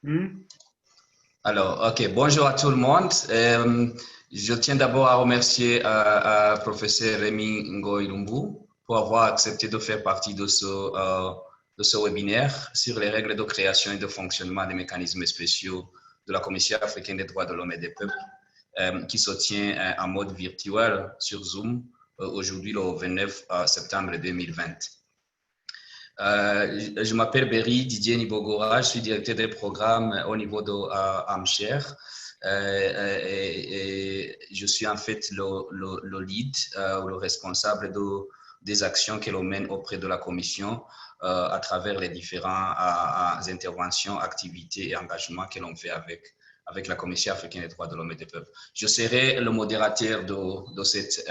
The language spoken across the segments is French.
Hmm. Alors, OK, bonjour à tout le monde. Je tiens d'abord à remercier professeur Rémi Ngoïlumbu pour avoir accepté de faire partie de ce webinaire sur les règles de création et de fonctionnement des mécanismes spéciaux de la Commission africaine des droits de l'homme et des peuples, qui se tient en mode virtuel sur Zoom aujourd'hui le 29 septembre 2020. Je m'appelle Berry Didier Nibogora, je suis directeur des programmes au niveau de Amcher. Et je suis en fait le lead, le responsable des actions que l'on mène auprès de la Commission à travers les différentes interventions, activités et engagements que l'on fait avec la Commission africaine des droits de l'homme et des peuples. Je serai le modérateur de cette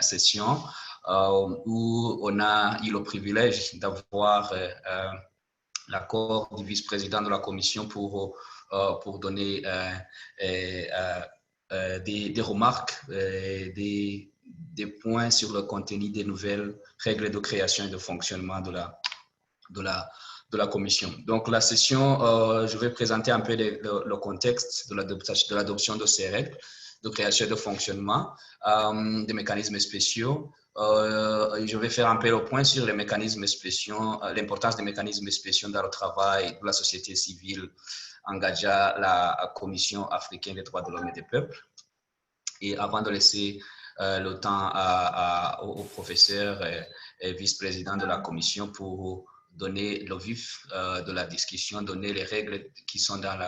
session où on a eu le privilège d'avoir l'accord du vice-président de la Commission pour donner des remarques, des points sur le contenu des nouvelles règles de création et de fonctionnement de la Commission. Donc, la session, je vais présenter un peu le contexte de l'adoption de ces règles de création et de fonctionnement des mécanismes spéciaux. Je vais faire un peu le point sur les mécanismes spéciaux, l'importance des mécanismes spéciaux dans le travail de la société civile engagée à la Commission africaine des droits de l'homme et des peuples. Et avant de laisser le temps au professeur et vice-président de la Commission pour donner le vif de la discussion, donner les règles qui sont dans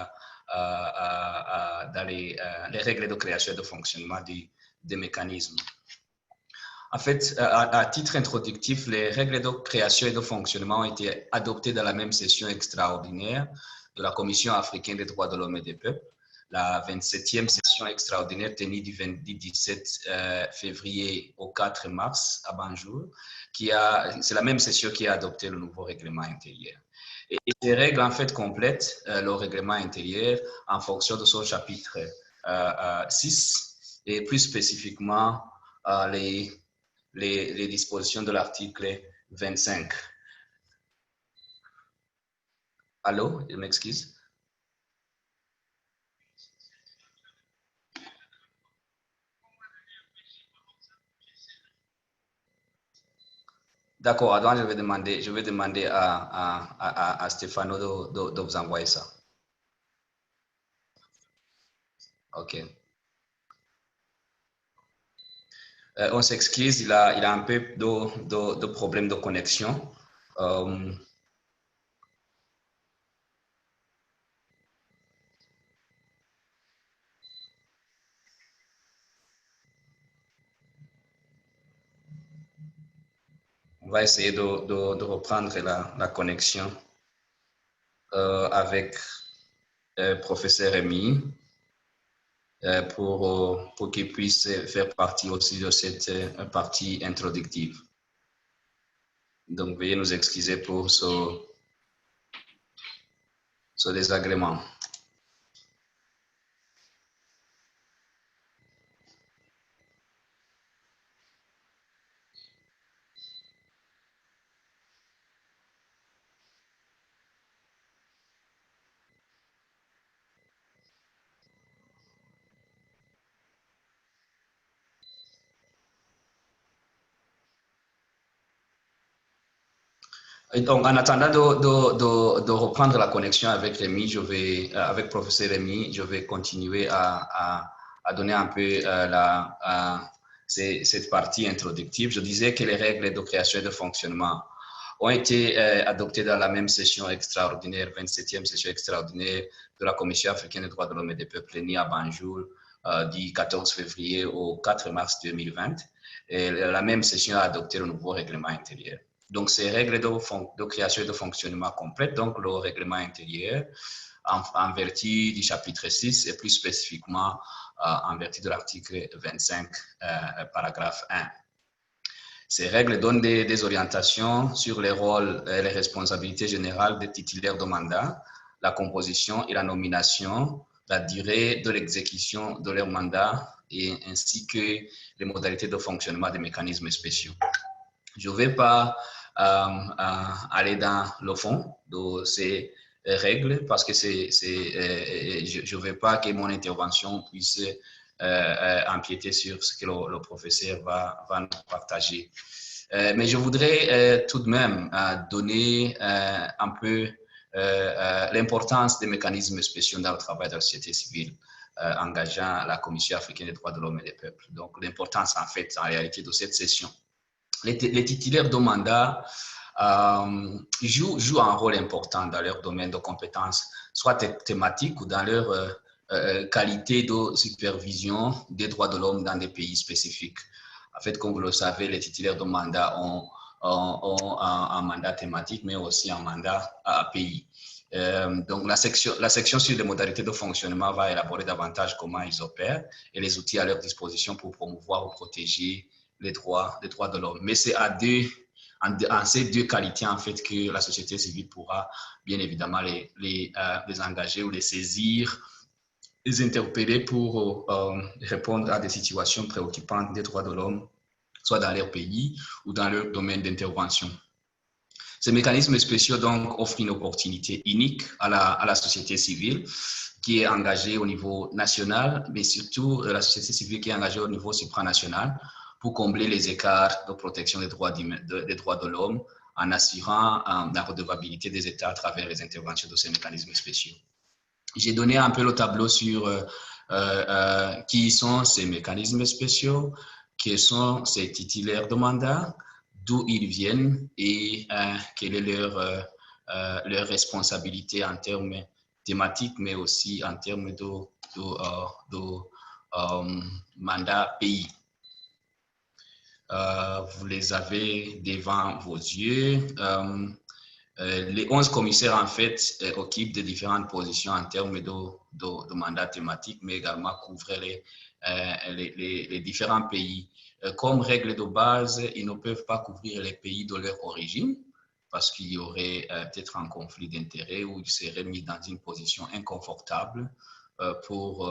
les règles de création et de fonctionnement des mécanismes. En fait, à titre introductif, les règles de création et de fonctionnement ont été adoptées dans la même session extraordinaire de la Commission africaine des droits de l'homme et des peuples, la 27e session extraordinaire tenue du 17 février au 4 mars à Banjul, c'est la même session qui a adopté le nouveau règlement intérieur. Et ces règles, en fait, complètent le règlement intérieur en fonction de son chapitre 6 et plus spécifiquement les dispositions de l'article 25. Allô, je m'excuse. D'accord, avant, je vais demander à Stéphano de vous envoyer ça. OK. On s'excuse, il a un peu de problème de connexion. On va essayer de reprendre la connexion avec professeur Rémi pour qu'il puisse faire partie aussi de cette partie introductive. Donc, veuillez nous excuser pour ce désagrément. Et donc, en attendant de reprendre la connexion avec Rémi, avec professeur Rémi, je vais continuer à donner un peu cette partie introductive. Je disais que les règles de création et de fonctionnement ont été adoptées dans la même session extraordinaire, 27e session extraordinaire de la Commission africaine des droits de l'homme et des peuples réunie à Banjul du 14 février au 4 mars 2020. Et la même session a adopté le nouveau règlement intérieur. Donc, ces règles de création et de fonctionnement complètes, donc le règlement intérieur, en vertu du chapitre 6 et plus spécifiquement en vertu de l'article 25, paragraphe 1. Ces règles donnent des orientations sur les rôles et les responsabilités générales des titulaires de mandat, la composition et la nomination, la durée de l'exécution de leur mandat ainsi que les modalités de fonctionnement des mécanismes spéciaux. Je ne vais pas aller dans le fond de ces règles parce que je ne veux pas que mon intervention puisse empiéter sur ce que le professeur va nous partager. Mais je voudrais tout de même donner un peu l'importance des mécanismes spéciaux dans le travail de la société civile engageant la Commission africaine des droits de l'homme et des peuples. Donc, l'importance, en fait, en réalité, de cette session. Les titulaires de mandat jouent un rôle important dans leur domaine de compétences, soit thématique ou dans leur qualité de supervision des droits de l'homme dans des pays spécifiques. En fait, comme vous le savez, les titulaires de mandat ont un mandat thématique, mais aussi un mandat pays. Donc, la section sur les modalités de fonctionnement va élaborer davantage comment ils opèrent et les outils à leur disposition pour promouvoir ou protéger les droits de l'homme. Mais c'est en ces deux qualités, en fait, que la société civile pourra bien évidemment les engager ou les saisir, les interpeller pour répondre à des situations préoccupantes des droits de l'homme, soit dans leur pays ou dans leur domaine d'intervention. Ces mécanismes spéciaux donc offrent une opportunité unique à la société civile qui est engagée au niveau national, mais surtout la société civile qui est engagée au niveau supranational pour combler les écarts de protection des droits de l'homme en assurant la redevabilité des États à travers les interventions de ces mécanismes spéciaux. J'ai donné un peu le tableau sur qui sont ces mécanismes spéciaux, qui sont ces titulaires de mandat, d'où ils viennent et quelle est leur responsabilité en termes thématiques, mais aussi en termes de mandat pays. Vous les avez devant vos yeux. Les 11 commissaires, en fait, occupent de différentes positions en termes de mandat thématique, mais également couvrent les différents pays. Comme règle de base, ils ne peuvent pas couvrir les pays de leur origine parce qu'il y aurait peut-être un conflit d'intérêts ou ils seraient mis dans une position inconfortable pour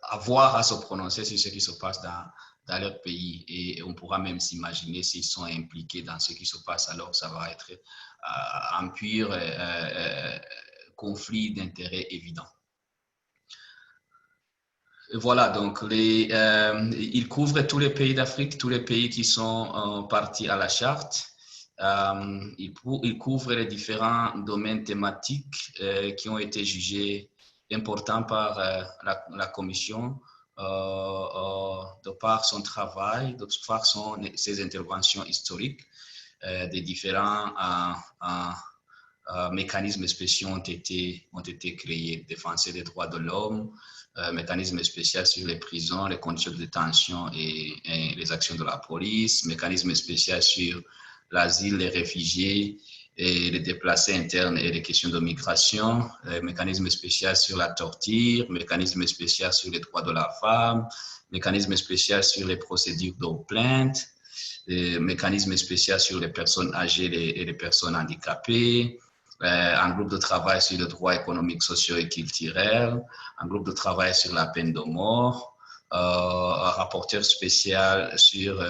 avoir à se prononcer sur ce qui se passe dans leur pays. Et on pourra même s'imaginer s'ils sont impliqués dans ce qui se passe, alors ça va être un pur conflit d'intérêts évident. Voilà, donc il couvre tous les pays d'Afrique, tous les pays qui sont partis à la charte. Il couvre les différents domaines thématiques qui ont été jugés importants par la Commission de par son travail, de par ses interventions historiques. Des différents mécanismes spéciaux ont été créés, défense des droits de l'homme, mécanisme spécial sur les prisons, les conditions de détention et les actions de la police, mécanisme spécial sur l'asile, les réfugiés et les déplacés internes et les questions de migration, mécanisme spécial sur la torture, mécanisme spécial sur les droits de la femme, mécanisme spécial sur les procédures de plainte, mécanisme spécial sur les personnes âgées et les personnes handicapées, un groupe de travail sur le droit économique, social et culturel, un groupe de travail sur la peine de mort, un rapporteur spécial sur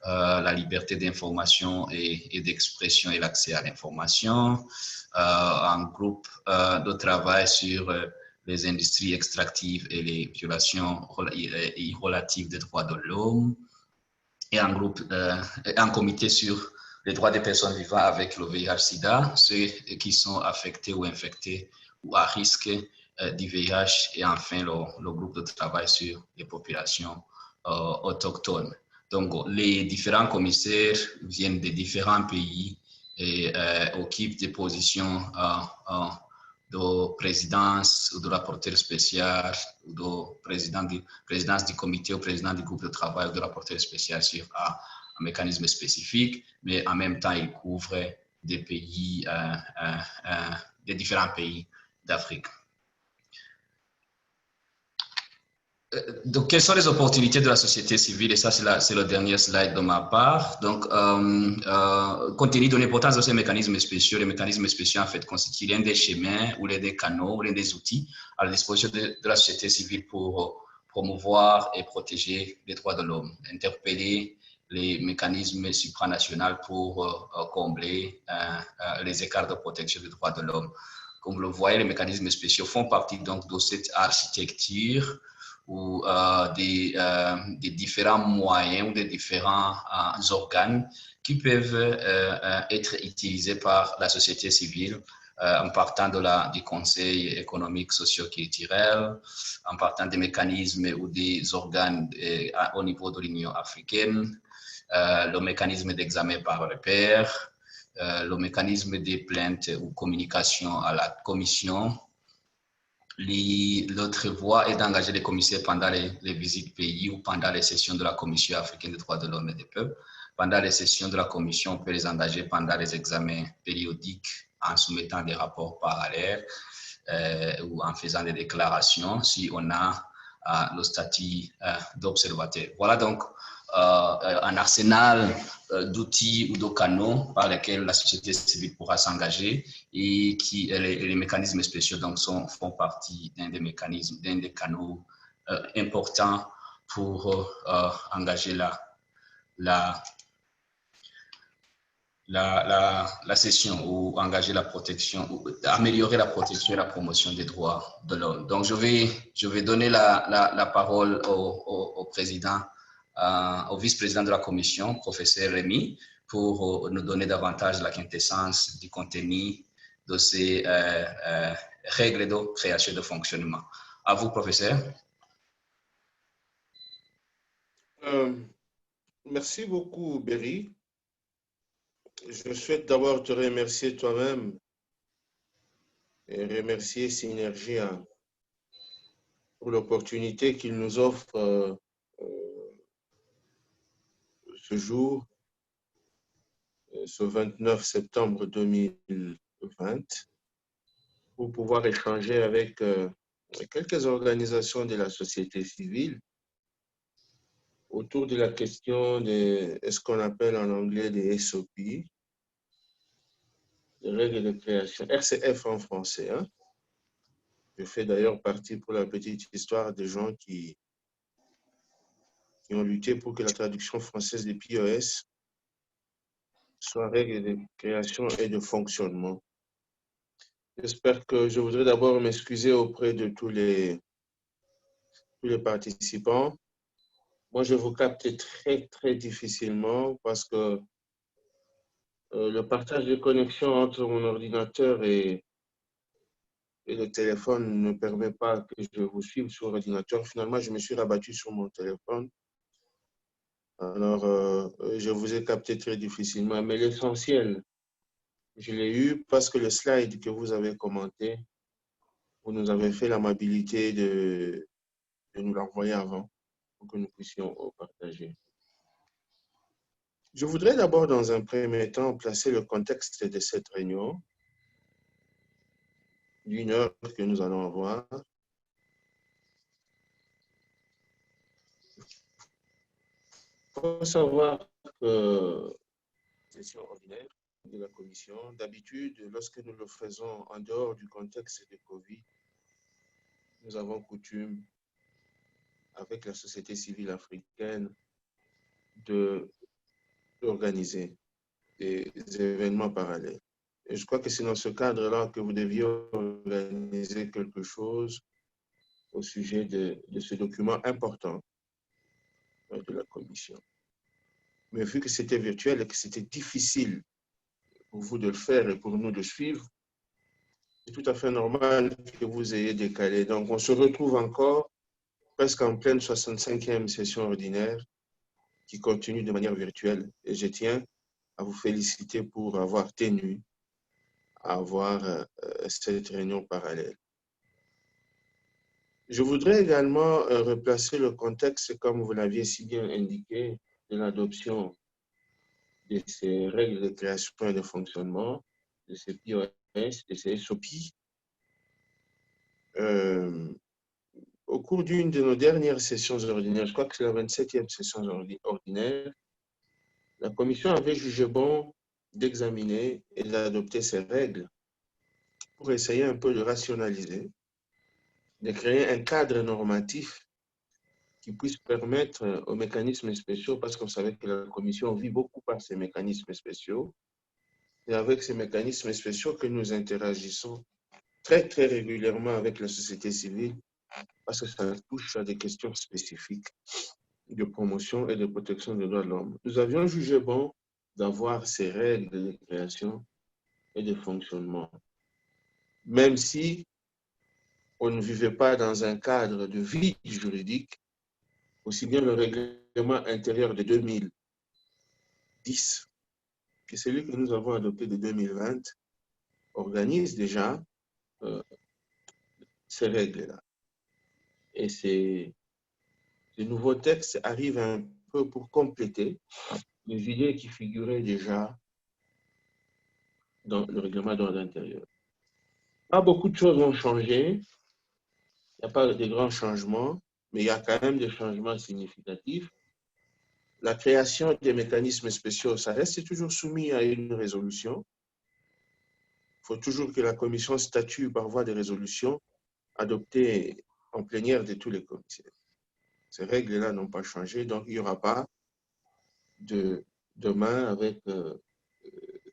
la liberté d'information et d'expression et l'accès à l'information, un groupe de travail sur les industries extractives et les violations relatives des droits de l'homme, et un comité sur les droits des personnes vivant avec le VIH-Sida, ceux qui sont affectés ou infectés ou à risque du VIH, et enfin le groupe de travail sur les populations autochtones. Donc, les différents commissaires viennent de différents pays et occupent des positions de présidence ou de rapporteur spécial ou de présidence du comité ou président du groupe de travail ou de rapporteur spécial sur un mécanisme spécifique, mais en même temps, ils couvrent des pays, des différents pays d'Afrique. Donc, quelles sont les opportunités de la société civile? Et ça, c'est le dernier slide de ma part. Donc, compte tenu de l'importance de ces mécanismes spéciaux, les mécanismes spéciaux, en fait, constituent l'un des chemins ou l'un des canaux ou l'un des outils à la disposition de la société civile pour promouvoir et protéger les droits de l'homme, interpeller les mécanismes supranationaux pour combler les écarts de protection des droits de l'homme. Comme vous le voyez, les mécanismes spéciaux font partie donc de cette architecture ou des différents moyens ou des différents organes qui peuvent être utilisés par la société civile en partant du Conseil économique, socio-culturel, en partant des mécanismes ou des organes au niveau de l'Union africaine, le mécanisme d'examen par le pairs, le mécanisme des plaintes ou communication à la commission. L'autre voie est d'engager les commissaires pendant les visites pays ou pendant les sessions de la Commission africaine des droits de l'homme et des peuples. Pendant les sessions de la Commission, on peut les engager pendant les examens périodiques en soumettant des rapports parallèles ou en faisant des déclarations si on a le statut d'observateur. Voilà donc un arsenal d'outils ou de canaux par lesquels la société civile pourra s'engager et qui les mécanismes spéciaux donc font partie d'un des mécanismes, d'un des canaux importants pour engager la session ou engager la protection, ou améliorer la protection et la promotion des droits de l'homme. Donc, je vais donner la parole au président, au vice-président de la commission, professeur Rémy, pour nous donner davantage la quintessence du contenu de ces règles de création de fonctionnement. À vous, professeur. Merci beaucoup, Berry. Je souhaite d'abord te remercier toi-même et remercier Synergia pour l'opportunité qu'il nous offre ce jour, ce 29 septembre 2020, pour pouvoir échanger avec quelques organisations de la société civile autour de la question de ce qu'on appelle en anglais des SOP, des règles de création, RCF en français. Hein? Je fais d'ailleurs partie, pour la petite histoire, des gens qui ont lutté pour que la traduction française des POS soit règles de création et de fonctionnement. J'espère que je voudrais d'abord m'excuser auprès de tous les participants. Moi, je vous capte très, très difficilement parce que le partage de connexion entre mon ordinateur et le téléphone ne permet pas que je vous suive sur l'ordinateur. Finalement, je me suis rabattu sur mon téléphone. Alors, je vous ai capté très difficilement, mais l'essentiel, je l'ai eu parce que le slide que vous avez commenté, vous nous avez fait l'amabilité de nous l'envoyer avant pour que nous puissions partager. Je voudrais d'abord, dans un premier temps, placer le contexte de cette réunion d'une heure que nous allons avoir. Il faut savoir que session ordinaire de la commission, d'habitude, lorsque nous le faisons en dehors du contexte de Covid, nous avons coutume, avec la société civile africaine, d'organiser des événements parallèles. Et je crois que c'est dans ce cadre-là que vous deviez organiser quelque chose au sujet de ce document important de la commission. Mais vu que c'était virtuel et que c'était difficile pour vous de le faire et pour nous de suivre, c'est tout à fait normal que vous ayez décalé. Donc, on se retrouve encore presque en pleine 65e session ordinaire qui continue de manière virtuelle. Et je tiens à vous féliciter pour avoir tenu à avoir cette réunion parallèle. Je voudrais également replacer le contexte, comme vous l'aviez si bien indiqué, de l'adoption de ces règles de création et de fonctionnement, de ces POS, de ces SOP. Au cours d'une de nos dernières sessions ordinaires, je crois que c'est la 27e session ordinaire, la commission avait jugé bon d'examiner et d'adopter ces règles pour essayer un peu de rationaliser, de créer un cadre normatif qui puisse permettre aux mécanismes spéciaux, parce qu'on savait que la Commission vit beaucoup par ces mécanismes spéciaux, et avec ces mécanismes spéciaux que nous interagissons très, très régulièrement avec la société civile, parce que ça touche à des questions spécifiques de promotion et de protection des droits de l'homme. Nous avions jugé bon d'avoir ces règles de création et de fonctionnement, même si on ne vivait pas dans un cadre de vide juridique, aussi bien le règlement intérieur de 2010 que celui que nous avons adopté de 2020 organise déjà ces règles-là. Et ces nouveaux textes arrivent un peu pour compléter les idées qui figuraient déjà dans le règlement d'ordre intérieur. Pas beaucoup de choses ont changé, il n'y a pas de grands changements, mais il y a quand même des changements significatifs. La création des mécanismes spéciaux, ça reste toujours soumis à une résolution. Il faut toujours que la commission statue par voie de résolution adoptée en plénière de tous les commissaires. Ces règles-là n'ont pas changé, donc il n'y aura pas de demain avec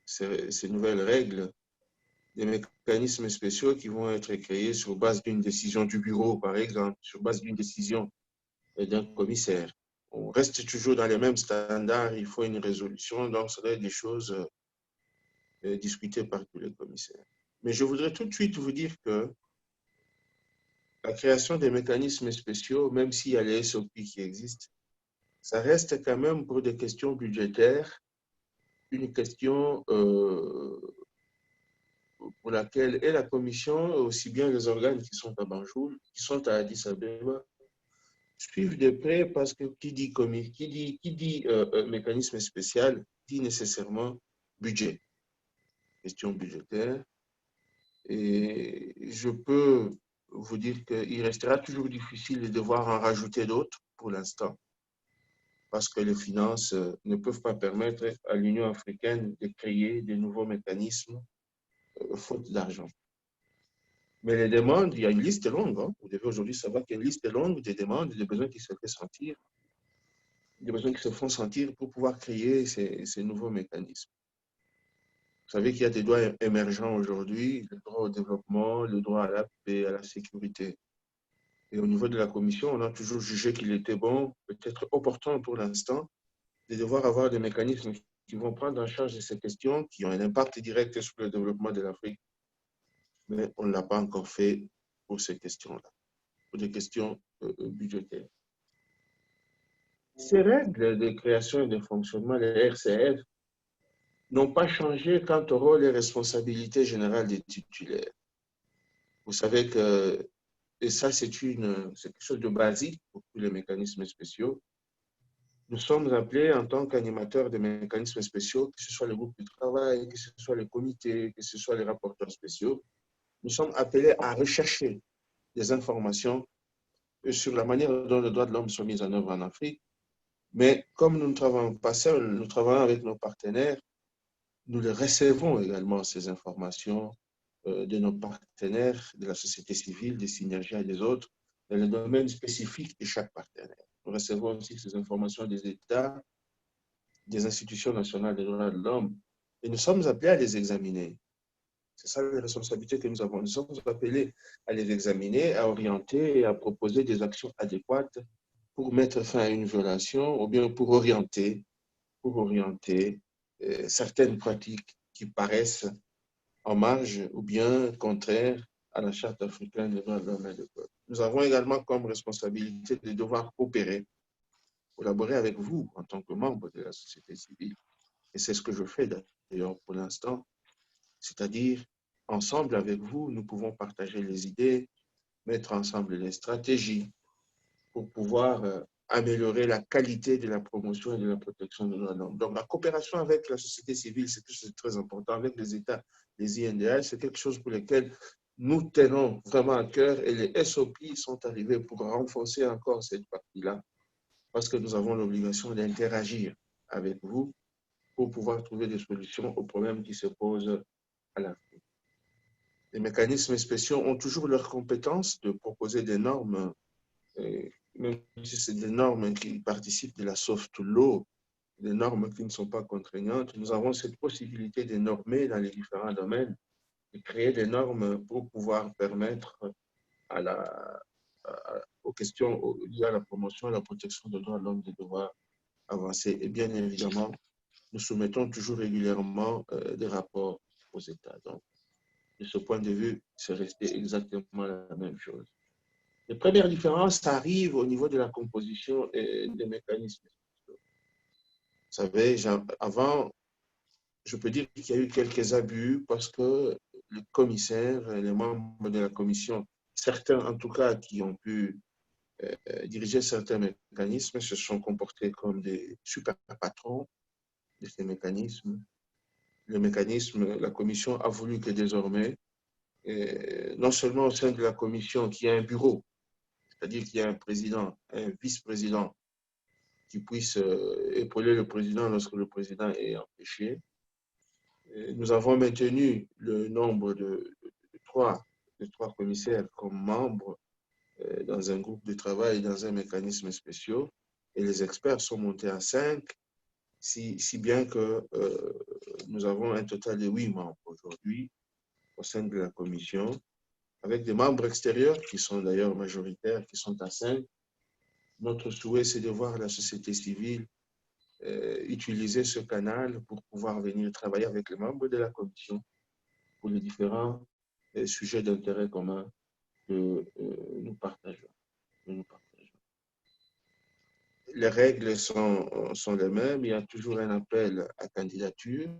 ces nouvelles règles, des mécanismes spéciaux qui vont être créés sur base d'une décision du bureau, par exemple, sur base d'une décision d'un commissaire. On reste toujours dans les mêmes standards, il faut une résolution, donc ce serait des choses discutées par tous les commissaires. Mais je voudrais tout de suite vous dire que la création des mécanismes spéciaux, même s'il y a les SOP qui existent, ça reste quand même pour des questions budgétaires, une question pour laquelle et la Commission, aussi bien les organes qui sont à Banjul, qui sont à Addis Abeba, suivent de près parce que qui dit mécanisme spécial dit nécessairement budget, question budgétaire. Et je peux vous dire qu'il restera toujours difficile de devoir en rajouter d'autres pour l'instant, parce que les finances ne peuvent pas permettre à l'Union africaine de créer de nouveaux mécanismes faute d'argent. Mais les demandes, il y a une liste longue. Hein. Vous devez aujourd'hui savoir qu'il y a une liste longue des demandes et des besoins qui se font sentir, des besoins qui se font sentir pour pouvoir créer ces nouveaux mécanismes. Vous savez qu'il y a des droits émergents aujourd'hui, le droit au développement, le droit à la paix, à la sécurité. Et au niveau de la Commission, on a toujours jugé qu'il était bon, peut-être opportun pour l'instant, de devoir avoir des mécanismes qui vont prendre en charge ces questions, qui ont un impact direct sur le développement de l'Afrique. Mais on ne l'a pas encore fait pour ces questions-là, pour des questions budgétaires. Ces règles de création et de fonctionnement, les RCF, n'ont pas changé quant au rôle et responsabilités générales des titulaires. Vous savez que, et ça c'est quelque chose de basique pour tous les mécanismes spéciaux, nous sommes appelés en tant qu'animateurs des mécanismes spéciaux, que ce soit le groupe de travail, que ce soit le comité, que ce soit les rapporteurs spéciaux, nous sommes appelés à rechercher des informations sur la manière dont les droits de l'homme sont mis en œuvre en Afrique. Mais comme nous ne travaillons pas seuls, nous travaillons avec nos partenaires, nous les recevons également, ces informations de nos partenaires, de la société civile, des synergies et des autres, dans le domaine spécifique de chaque partenaire. Nous recevons aussi ces informations des États, des institutions nationales des droits de l'homme, et nous sommes appelés à les examiner. C'est ça la responsabilité que nous avons. Nous sommes appelés à les examiner, à orienter et à proposer des actions adéquates pour mettre fin à une violation ou bien pour orienter certaines pratiques qui paraissent en marge ou bien contraires à la Charte africaine des droits de l'homme et du peuple. Nous avons également comme responsabilité de devoir coopérer, collaborer avec vous en tant que membre de la société civile. Et c'est ce que je fais d'ailleurs pour l'instant. C'est-à-dire, ensemble avec vous, nous pouvons partager les idées, mettre ensemble les stratégies pour pouvoir améliorer la qualité de la promotion et de la protection des droits de l'homme. Donc, la coopération avec la société civile, c'est quelque chose de très important, avec les États, les INDH, c'est quelque chose pour lequel nous tenons vraiment à cœur et les SOP sont arrivés pour renforcer encore cette partie-là parce que nous avons l'obligation d'interagir avec vous pour pouvoir trouver des solutions aux problèmes qui se posent à l'Afrique. Les mécanismes spéciaux ont toujours leur compétence de proposer des normes même si c'est des normes qui participent de la soft law, des normes qui ne sont pas contraignantes, nous avons cette possibilité de normer dans les différents domaines, de créer des normes pour pouvoir permettre à aux questions liées à la promotion et à la protection des droits de l'homme de devoir avancer. Et bien évidemment, nous soumettons toujours régulièrement des rapports aux États. Donc, de ce point de vue, c'est resté exactement la même chose. Les premières différences arrivent au niveau de la composition et des mécanismes. Vous savez, avant, je peux dire qu'il y a eu quelques abus parce que les commissaires, les membres de la commission, certains en tout cas qui ont pu diriger certains mécanismes, se sont comportés comme des super patrons de ces mécanismes. Le mécanisme, la commission a voulu que désormais, non seulement au sein de la commission, qu'il y ait un bureau, c'est-à-dire qu'il y a un président, un vice-président qui puisse épauler le président lorsque le président est empêché. Nous avons maintenu le nombre de trois commissaires comme membres dans un groupe de travail, dans un mécanisme spécial, et les experts sont montés à 5, si bien que nous avons un total de 8 membres aujourd'hui au sein de la commission, avec des membres extérieurs qui sont d'ailleurs majoritaires, qui sont à 5. Notre souhait, c'est de voir la société civile utiliser ce canal pour pouvoir venir travailler avec les membres de la commission pour les différents sujets d'intérêt commun que nous partageons. Les règles sont les mêmes. Il y a toujours un appel à candidature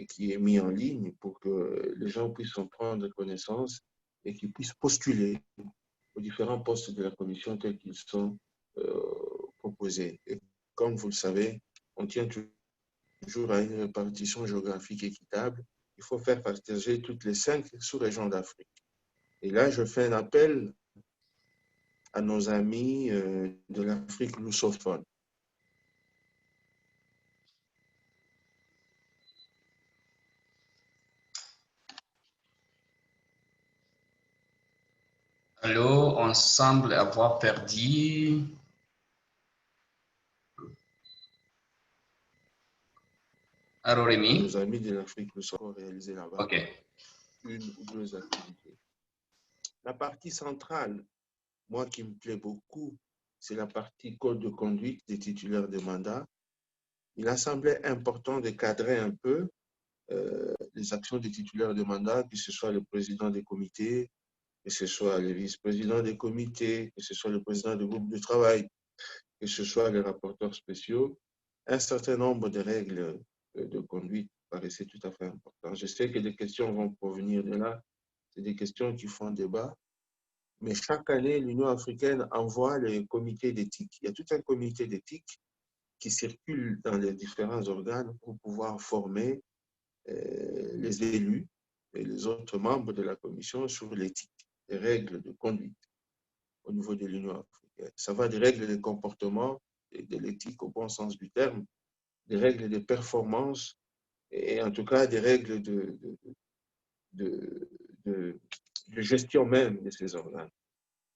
qui est mis en ligne pour que les gens puissent en prendre connaissance et qu'ils puissent postuler aux différents postes de la commission tels qu'ils sont proposés. Et comme vous le savez, on tient toujours à une répartition géographique équitable. Il faut faire partager toutes les 5 sous-régions d'Afrique. Et là, je fais un appel à nos amis de l'Afrique lussophone. Allô, on semble avoir perdu. Allô, À Rémi? nos amis de l'Afrique lussophone réaliser là-bas OK. une ou deux activités. La partie centrale, moi qui me plaît beaucoup, c'est la partie code de conduite des titulaires de mandat. Il a semblé important de cadrer un peu les actions des titulaires de mandat, que ce soit le président des comités, que ce soit le vice-président des comités, que ce soit le président du groupe de travail, que ce soit les rapporteurs spéciaux. Un certain nombre de règles de conduite paraissaient tout à fait importantes. Je sais que des questions vont provenir de là. C'est des questions qui font débat. Mais chaque année, l'Union africaine envoie les comités d'éthique. Il y a tout un comité d'éthique qui circule dans les différents organes pour pouvoir former les élus et les autres membres de la commission sur l'éthique, les règles de conduite au niveau de l'Union africaine. Ça va des règles de comportement et de l'éthique au bon sens du terme, des règles de performance et en tout cas des règles de, de gestion même de ces organes,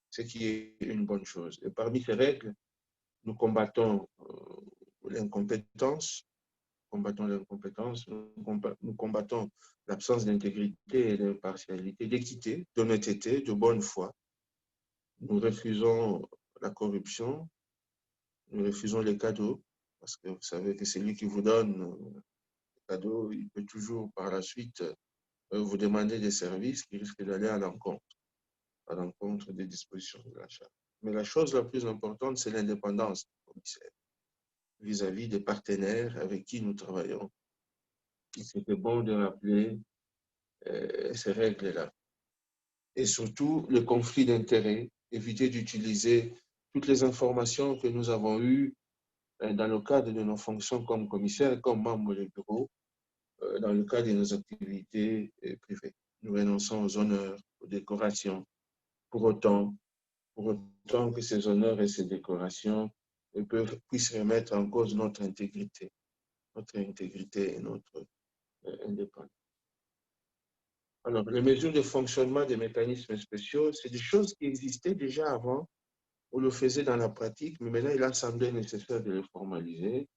ce qui est une bonne chose. Et parmi ces règles, nous combattons l'incompétence, nous combattons l'absence d'intégrité et d'impartialité, d'équité, d'honnêteté, de bonne foi. Nous refusons la corruption, nous refusons les cadeaux, parce que vous savez que celui qui vous donne le cadeau, il peut toujours par la suite vous demander des services qui risquent d'aller à l'encontre des dispositions de la charte. Mais la chose la plus importante, c'est l'indépendance du commissaire vis-à-vis des partenaires avec qui nous travaillons. Il serait bon de rappeler ces règles-là. Et surtout, le conflit d'intérêts, éviter d'utiliser toutes les informations que nous avons eues dans le cadre de nos fonctions comme commissaire et comme membre du bureau, dans le cadre de nos activités privées. Nous renonçons aux honneurs, aux décorations, pour autant que ces honneurs et ces décorations puissent remettre en cause notre intégrité et notre indépendance. Alors, les mesures de fonctionnement des mécanismes spéciaux, c'est des choses qui existaient déjà avant, on le faisait dans la pratique, mais maintenant il a semblé nécessaire de le formaliser.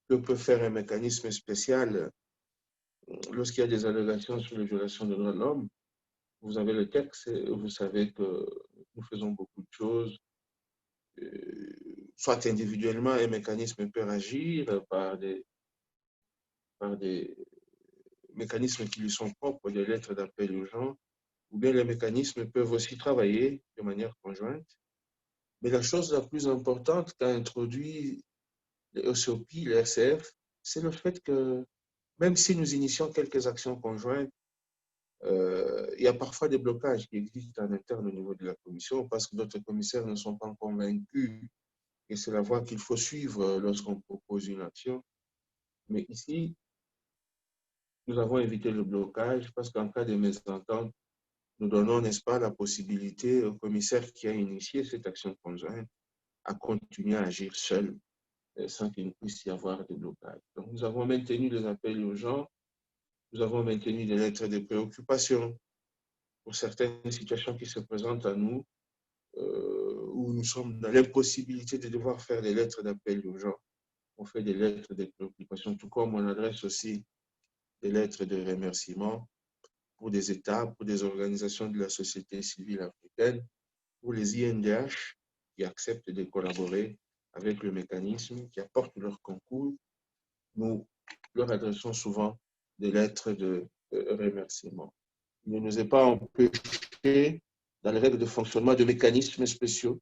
Que peut faire un mécanisme spécial lorsqu'il y a des allégations sur les violations des droits de l'homme? Vous avez le texte, et vous savez que nous faisons beaucoup de choses. Soit individuellement, un mécanisme peut agir par des mécanismes qui lui sont propres, des lettres d'appel urgent, ou bien les mécanismes peuvent aussi travailler de manière conjointe. Mais la chose la plus importante qu'a introduit les ECOP, les RCF, c'est le fait que même si nous initions quelques actions conjointes, il y a parfois des blocages qui existent en interne au niveau de la commission parce que d'autres commissaires ne sont pas convaincus et c'est la voie qu'il faut suivre lorsqu'on propose une action. Mais ici, nous avons évité le blocage parce qu'en cas de mésentente, nous donnons, n'est-ce pas, la possibilité au commissaire qui a initié cette action conjointe à continuer à agir seul sans qu'il ne puisse y avoir de blocage. Donc, nous avons maintenu les appels urgents, nous avons maintenu des lettres de préoccupation pour certaines situations qui se présentent à nous, où nous sommes dans l'impossibilité de devoir faire des lettres d'appel urgent. On fait des lettres de préoccupation, tout comme on adresse aussi des lettres de remerciement pour des États, pour des organisations de la société civile africaine, pour les INDH qui acceptent de collaborer avec le mécanisme, qui apportent leur concours. Nous leur adressons souvent des lettres de remerciement. Il ne nous est pas empêché, dans les règles de fonctionnement de mécanismes spéciaux,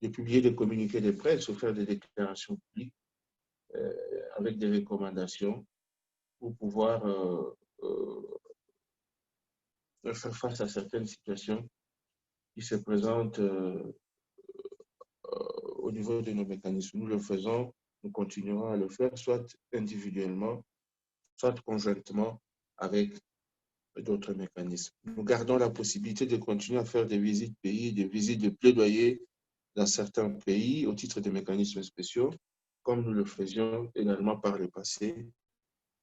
de publier des communiqués de presse ou faire des déclarations publiques avec des recommandations pour pouvoir faire face à certaines situations qui se présentent au niveau de nos mécanismes. Nous le faisons, nous continuerons à le faire, soit individuellement, soit conjointement avec d'autres mécanismes. Nous gardons la possibilité de continuer à faire des visites pays, des visites de plaidoyer dans certains pays au titre des mécanismes spéciaux, comme nous le faisions également par le passé.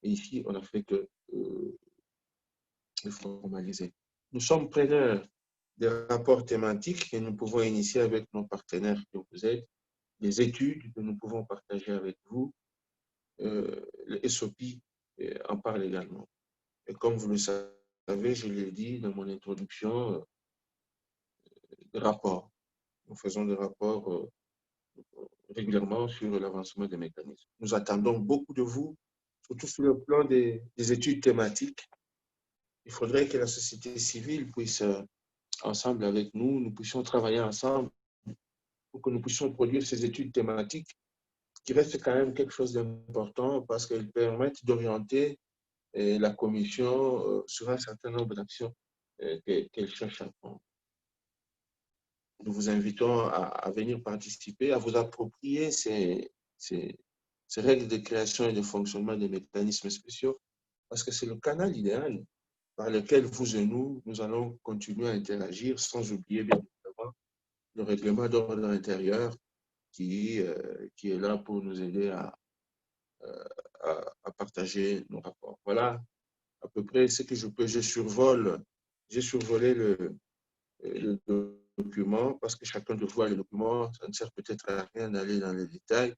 Et ici, on a fait que le formaliser. Nous sommes preneurs des rapports thématiques que nous pouvons initier avec nos partenaires que vous êtes, des études que nous pouvons partager avec vous. Le SOP en parle également. Et comme vous le savez, je l'ai dit dans mon introduction, des rapports. Nous faisons des rapports régulièrement sur l'avancement des mécanismes. Nous attendons beaucoup de vous, surtout sur le plan des études thématiques. Il faudrait que la société civile puisse, ensemble avec nous, nous puissions travailler ensemble pour que nous puissions produire ces études thématiques qui restent quand même quelque chose d'important parce qu'elles permettent d'orienter la Commission sur un certain nombre d'actions qu'elle cherche à prendre. Nous vous invitons à venir participer, à vous approprier ces règles de création et de fonctionnement des mécanismes spéciaux, parce que c'est le canal idéal par lequel vous et nous allons continuer à interagir, sans oublier bien évidemment le règlement d'ordre intérieur qui est là pour nous aider à partager nos rapports. Voilà à peu près ce que je peux. J'ai survolé le document parce que chacun de vous a le document. Ça ne sert peut-être à rien d'aller dans les détails.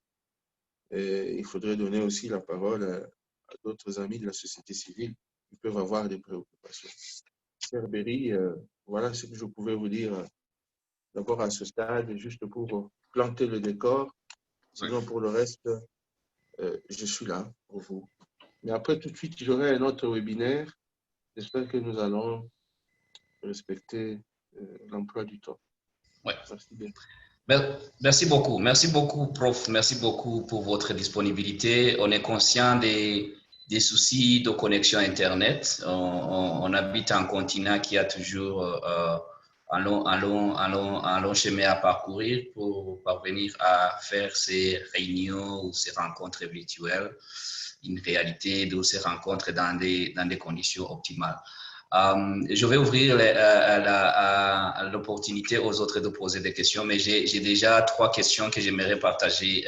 Et il faudrait donner aussi la parole à d'autres amis de la société civile qui peuvent avoir des préoccupations. Cher Berry, voilà ce que je pouvais vous dire d'abord à ce stade, juste pour planter le décor. Sinon, pour le reste, je suis là pour vous. Mais après, tout de suite, j'aurai un autre webinaire. J'espère que nous allons respecter l'emploi du temps. Ouais. Merci bien. Merci beaucoup, prof. Merci beaucoup pour votre disponibilité. On est conscient des soucis de connexion Internet. On habite un continent qui a toujours un long chemin à parcourir pour parvenir à faire ces réunions ou ces rencontres virtuelles, une réalité de ces rencontres dans des conditions optimales. Je vais ouvrir l'opportunité aux autres de poser des questions, mais j'ai déjà 3 questions que j'aimerais partager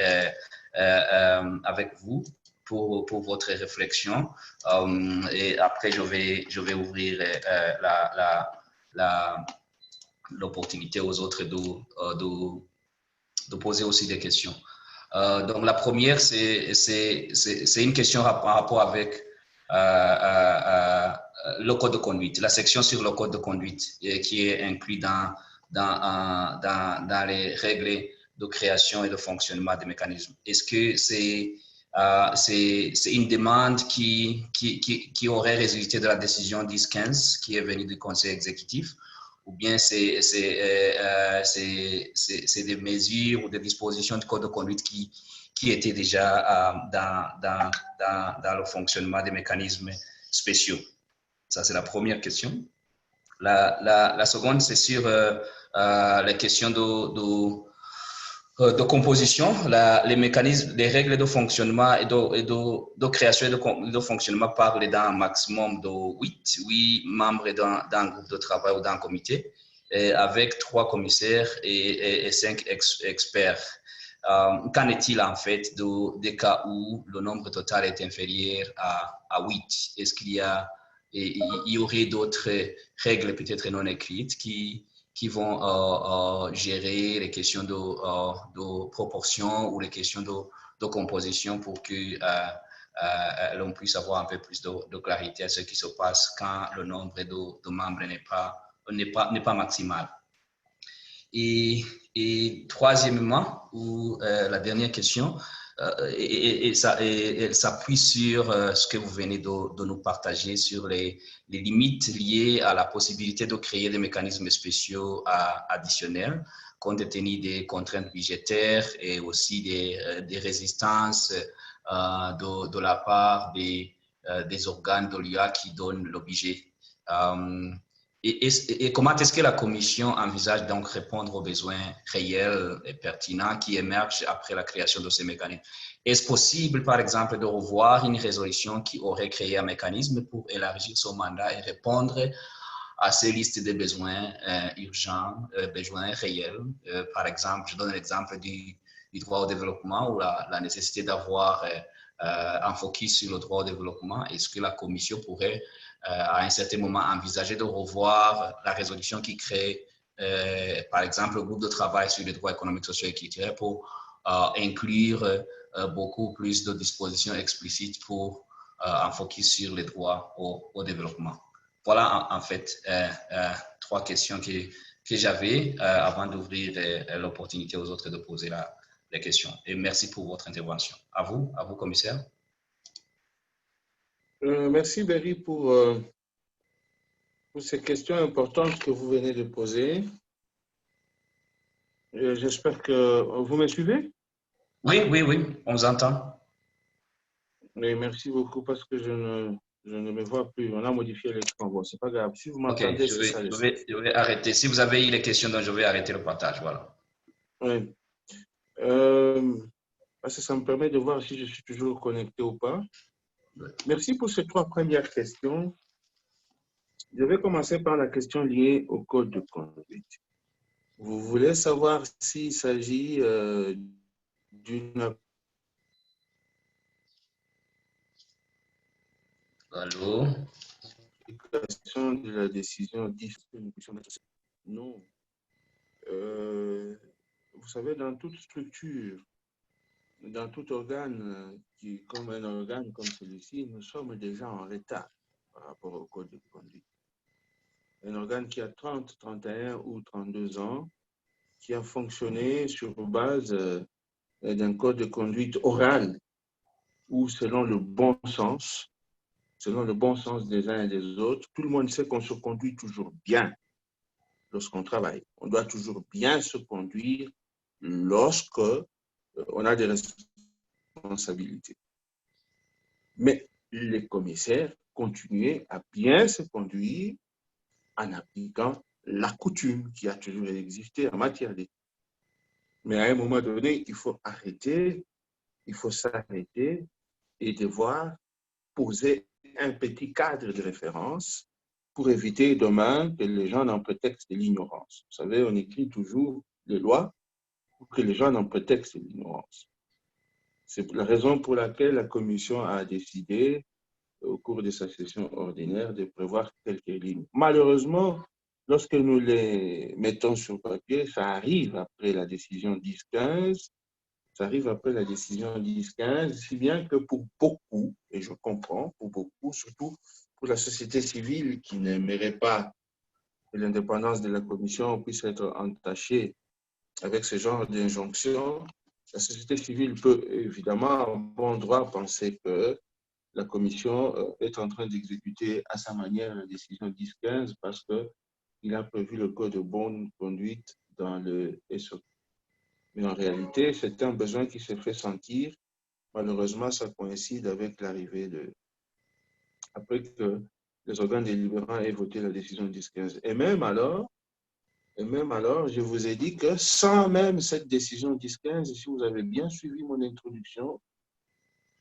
avec vous pour votre réflexion. Et après, je vais ouvrir l'opportunité aux autres de de poser aussi des questions. Donc, la première, c'est une question par rapport avec le code de conduite, la section sur le code de conduite qui est inclus dans les règles de création et de fonctionnement des mécanismes. Est-ce que c'est une demande qui aurait résulté de la décision 1015 qui est venue du Conseil exécutif, ou bien c'est des mesures ou des dispositions du code de conduite qui étaient déjà dans le fonctionnement des mécanismes spéciaux? Ça, c'est la première question. La seconde, c'est sur les questions de composition, les mécanismes, les règles de fonctionnement et de création et de fonctionnement parlent d'un maximum de 8 membres d'un groupe de travail ou d'un comité, avec 3 commissaires et 5 experts. Qu'en est-il en fait des cas où le nombre total est inférieur à 8? Est-ce qu'il y aurait d'autres règles peut-être non écrites qui vont gérer les questions de proportion ou les questions de composition pour que l'on puisse avoir un peu plus de clarité à ce qui se passe quand le nombre de membres n'est pas maximal. Et troisièmement, ou la dernière question, elle s'appuie sur ce que vous venez de nous partager sur les limites liées à la possibilité de créer des mécanismes spéciaux additionnels, compte tenu des contraintes budgétaires et aussi des résistances de la part des organes de l'UA qui donnent le budget. Et comment est-ce que la Commission envisage donc répondre aux besoins réels et pertinents qui émergent après la création de ces mécanismes? Est-ce possible, par exemple, de revoir une résolution qui aurait créé un mécanisme pour élargir son mandat et répondre à ces listes de besoins urgents, besoins réels? Par exemple, je donne l'exemple du droit au développement ou la nécessité d'avoir un focus sur le droit au développement. Est-ce que la Commission pourrait à un certain moment envisager de revoir la résolution qui crée, par exemple, le groupe de travail sur les droits économiques, sociaux et culturels pour inclure beaucoup plus de dispositions explicites pour un focus sur les droits au développement? Voilà en fait 3 questions que j'avais avant d'ouvrir l'opportunité aux autres de poser les questions. Et merci pour votre intervention. À vous, commissaire. Merci, Berry, pour ces questions importantes que vous venez de poser. J'espère que vous me suivez. Oui, on vous entend. Oui, merci beaucoup parce que je ne me vois plus. On a modifié l'écran. Bon, c'est pas grave. Si vous m'entendez, c'est ça. Je vais arrêter. Si vous avez les questions, donc je vais arrêter le partage. Voilà. Oui. Parce que ça me permet de voir si je suis toujours connecté ou pas. Merci pour ces 3 premières questions. Je vais commencer par la question liée au code de conduite. Vous voulez savoir s'il s'agit d'une... Allô? application de la décision 10. Non. Vous savez, dans toute structure, dans tout organe, comme un organe comme celui-ci, nous sommes déjà en retard par rapport au code de conduite. Un organe qui a 30, 31 ou 32 ans, qui a fonctionné sur base d'un code de conduite oral ou selon le bon sens des uns et des autres, tout le monde sait qu'on se conduit toujours bien lorsqu'on travaille. On doit toujours bien se conduire lorsqu'on a des responsabilités. Mais les commissaires continuaient à bien se conduire en appliquant la coutume qui a toujours existé en matière d'éthique. Mais à un moment donné, il faut arrêter, il faut s'arrêter et devoir poser un petit cadre de référence pour éviter demain que les gens n'en prétextent de l'ignorance. Vous savez, on écrit toujours les lois pour que les gens n'en prétextent de l'ignorance. C'est la raison pour laquelle la Commission a décidé, au cours de sa session ordinaire, de prévoir quelques lignes. Malheureusement, lorsque nous les mettons sur papier, ça arrive après la décision 10-15, ça arrive après la décision 10-15, si bien que pour beaucoup, et je comprends, pour beaucoup, surtout pour la société civile qui n'aimerait pas que l'indépendance de la commission puisse être entachée avec ce genre d'injonction, la société civile peut évidemment, en bon droit, penser que la commission est en train d'exécuter à sa manière la décision 10-15 parce qu'il a prévu le code de bonne conduite dans le SO. Mais en réalité, c'est un besoin qui se fait sentir. Malheureusement, ça coïncide avec l'arrivée après que les organes délibérants aient voté la décision 10-15. Et même alors, je vous ai dit que sans même cette décision 10-15, si vous avez bien suivi mon introduction,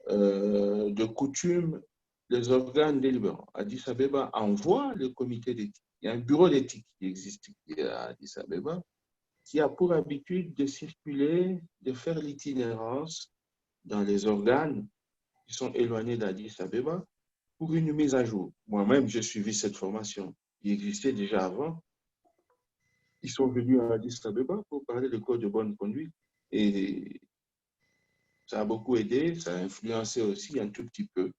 de coutume, les organes délibérants. Addis Abeba envoie le comité d'éthique. Il y a un bureau d'éthique qui existe à Addis Abeba, qui a pour habitude de circuler, de faire l'itinérance dans les organes qui sont éloignés d'Addis Abeba pour une mise à jour. Moi-même, j'ai suivi cette formation qui existait déjà avant. Ils sont venus à Addis Abeba pour parler de code de bonne conduite et ça a beaucoup aidé, ça a influencé aussi un tout petit peu.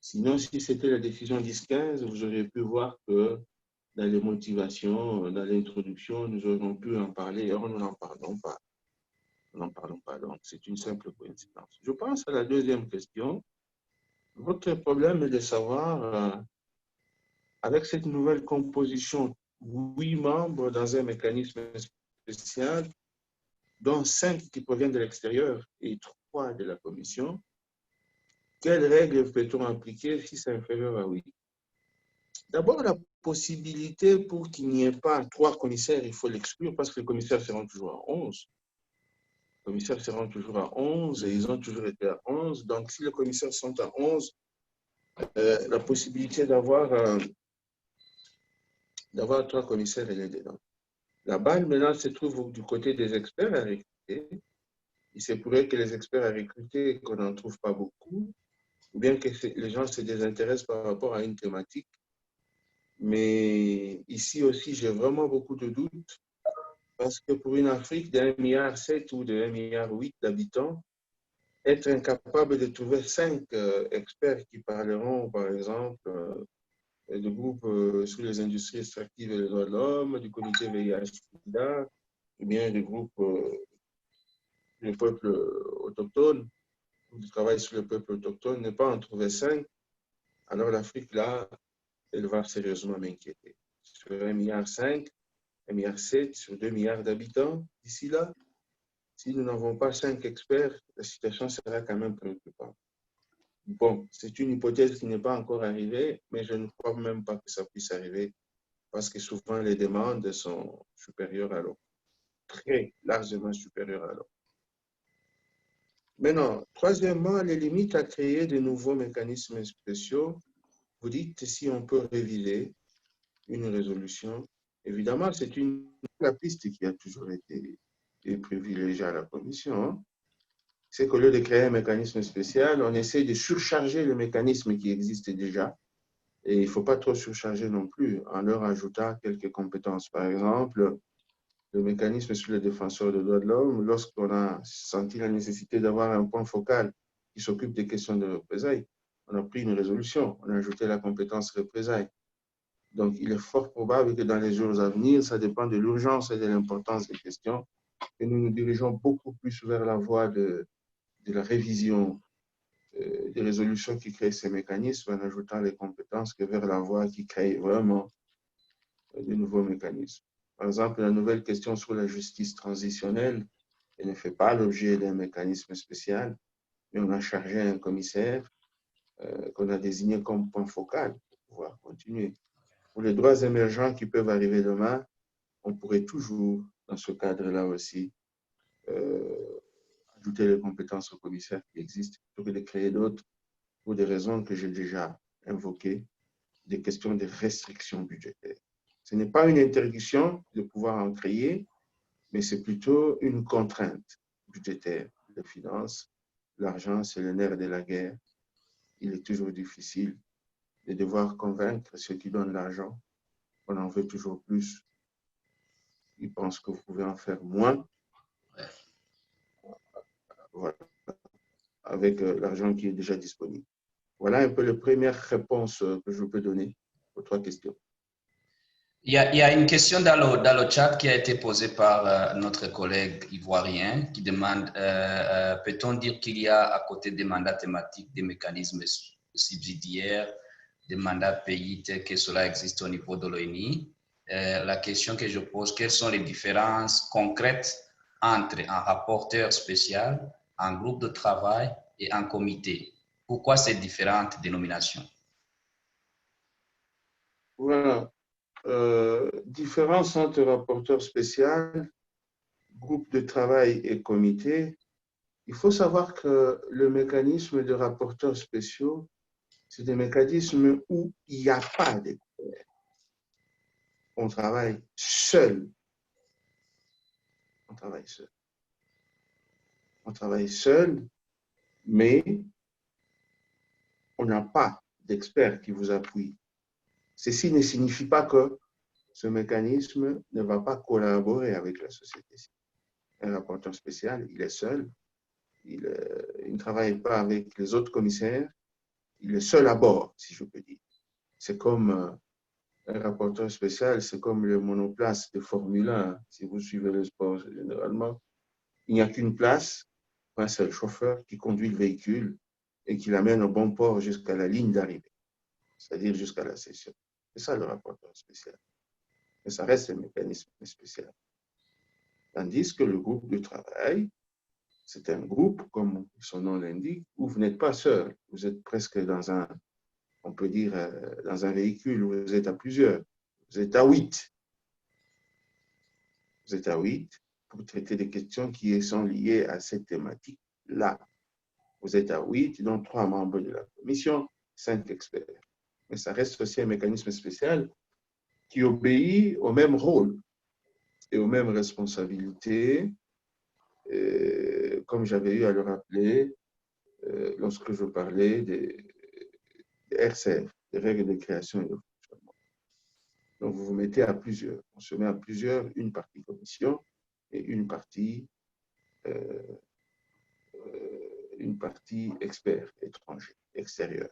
Sinon, si c'était la décision 10-15, vous auriez pu voir que dans les motivations, dans l'introduction, nous aurions pu en parler. Or, nous n'en parlons pas. Nous n'en parlons pas. Donc, c'est une simple coïncidence. Je pense à la deuxième question. Votre problème est de savoir, avec cette nouvelle composition, 8 membres dans un mécanisme spécial, dont 5 qui proviennent de l'extérieur et 3 de la Commission, quelles règles peut-on appliquer si c'est inférieur à 8? D'abord, la possibilité pour qu'il n'y ait pas 3 commissaires, il faut l'exclure parce que les commissaires seront toujours à 11. Les commissaires seront toujours à 11 et ils ont toujours été à 11. Donc, si les commissaires sont à 11, la possibilité d'avoir 3 commissaires, elle est dedans. La balle, maintenant, se trouve du côté des experts à recruter. Il se pourrait que les experts à recruter, qu'on n'en trouve pas beaucoup, ou bien que les gens se désintéressent par rapport à une thématique. Mais ici aussi, j'ai vraiment beaucoup de doutes parce que pour une Afrique de 1,7 milliard ou de 1,8 milliard d'habitants, être incapable de trouver 5 experts qui parleront, par exemple, du groupe sur les industries extractives et les droits de l'homme, du comité VIH-Sida, ou bien du groupe du peuple autochtone, du travail sur le peuple autochtone, ne pas en trouver 5, alors l'Afrique, là, elle va sérieusement m'inquiéter. Sur 1,5 milliard, 1,7 milliard sur 2 milliards d'habitants, d'ici là, si nous n'avons pas 5 experts, la situation sera quand même préoccupante. Bon, c'est une hypothèse qui n'est pas encore arrivée, mais je ne crois même pas que ça puisse arriver parce que souvent les demandes sont supérieures à l'offre, très largement supérieures à l'offre. Maintenant, troisièmement, les limites à créer de nouveaux mécanismes spéciaux. Vous dites si on peut réviser une résolution. Évidemment, c'est la piste qui a toujours été privilégiée à la Commission. C'est qu'au lieu de créer un mécanisme spécial, on essaie de surcharger le mécanisme qui existe déjà. Et il ne faut pas trop surcharger non plus en leur ajoutant quelques compétences. Par exemple, le mécanisme sur les défenseurs des droits de l'homme, lorsqu'on a senti la nécessité d'avoir un point focal qui s'occupe des questions de représailles, on a pris une résolution, on a ajouté la compétence représailles. Donc, il est fort probable que dans les jours à venir, ça dépend de l'urgence et de l'importance des questions, que nous nous dirigeons beaucoup plus vers la voie de la révision des résolutions qui créent ces mécanismes en ajoutant les compétences que vers la voie qui crée vraiment de nouveaux mécanismes. Par exemple, la nouvelle question sur la justice transitionnelle, elle ne fait pas l'objet d'un mécanisme spécial, mais on a chargé un commissaire qu'on a désigné comme point focal pour pouvoir continuer. Pour les droits émergents qui peuvent arriver demain, on pourrait toujours, dans ce cadre-là aussi, ajouter les compétences aux commissaires qui existent, plutôt que de créer d'autres, pour des raisons que j'ai déjà invoquées, des questions de restrictions budgétaires. Ce n'est pas une interdiction de pouvoir en créer, mais c'est plutôt une contrainte budgétaire de finances. L'argent, c'est le nerf de la guerre. Il est toujours difficile de devoir convaincre ceux qui donnent l'argent on en veut toujours plus. Ils pensent que vous pouvez en faire moins. Ouais. Voilà, avec l'argent qui est déjà disponible. Voilà un peu les premières réponses que je peux donner aux 3 questions. Il y a une question dans le chat qui a été posée par notre collègue ivoirien qui demande peut-on dire qu'il y a à côté des mandats thématiques des mécanismes subsidiaires, des mandats pays tels que cela existe au niveau de l'ONU? La question que je pose, quelles sont les différences concrètes entre un rapporteur spécial, un groupe de travail et un comité? Pourquoi ces différentes dénominations? Voilà. Différence entre rapporteur spécial, groupe de travail et comité. Il faut savoir que le mécanisme de rapporteurs spéciaux, c'est des mécanismes où il n'y a pas d'experts. On travaille seul. On travaille seul. On travaille seul, mais on n'a pas d'experts qui vous appuient. Ceci ne signifie pas que ce mécanisme ne va pas collaborer avec la société civile. Un rapporteur spécial, il est seul, il ne travaille pas avec les autres commissaires, il est seul à bord, si je peux dire. C'est comme un rapporteur spécial, c'est comme le monoplace de Formule 1. Si vous suivez le sport généralement, il n'y a qu'une place, un seul chauffeur qui conduit le véhicule et qui l'amène au bon port jusqu'à la ligne d'arrivée, c'est-à-dire jusqu'à la session. C'est ça le rapporteur spécial. Mais ça reste un mécanisme spécial. Tandis que le groupe de travail, c'est un groupe, comme son nom l'indique, où vous n'êtes pas seul. Vous êtes presque dans un, on peut dire, dans un véhicule où vous êtes à plusieurs. Vous êtes à 8. Vous êtes à 8 pour traiter des questions qui sont liées à cette thématique-là. Vous êtes à 8, dont 3 membres de la commission, 5 experts. Mais ça reste aussi un mécanisme spécial qui obéit au même rôle et aux mêmes responsabilités, comme j'avais eu à le rappeler lorsque je parlais des RCF, des règles de création et de fonctionnement. Donc, vous vous mettez à plusieurs. On se met à plusieurs, une partie commission et une partie expert étranger, extérieur.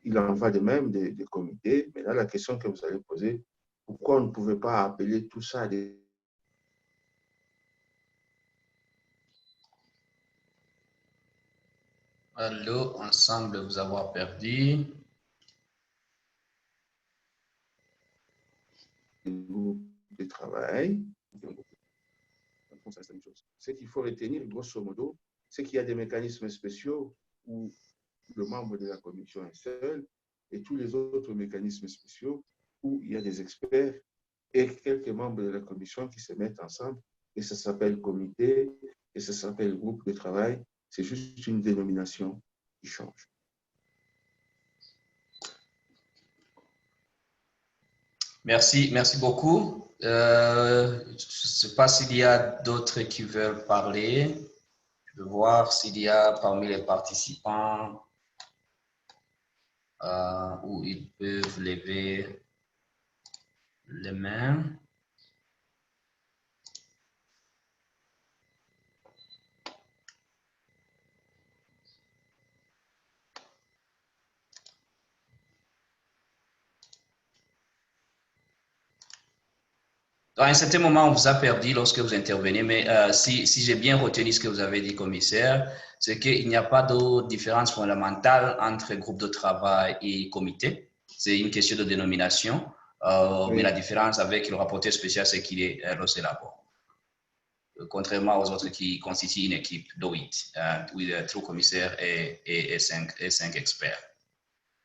Il en va de même des comités, mais là, la question que vous allez poser, pourquoi on ne pouvait pas appeler tout ça des... Allô, on semble vous avoir perdu. groupes de travail. Ce qu'il faut retenir, grosso modo, c'est qu'il y a des mécanismes spéciaux où le membre de la commission est seul et tous les autres mécanismes spéciaux où il y a des experts et quelques membres de la commission qui se mettent ensemble et ça s'appelle comité et ça s'appelle groupe de travail. C'est juste une dénomination qui change. Merci, merci beaucoup. Je ne sais pas s'il y a d'autres qui veulent parler. Je vais voir s'il y a parmi les participants où ils peuvent lever les mains. À un certain moment, on vous a perdu lorsque vous intervenez, mais si j'ai bien retenu ce que vous avez dit, commissaire, c'est qu'il n'y a pas de différence fondamentale entre groupe de travail et comité. C'est une question de dénomination, Oui. mais la différence avec le rapporteur spécial, c'est qu'il est le seul à bord. Contrairement aux autres qui constituent une équipe de 8, où il y a 3 commissaires et 5 experts.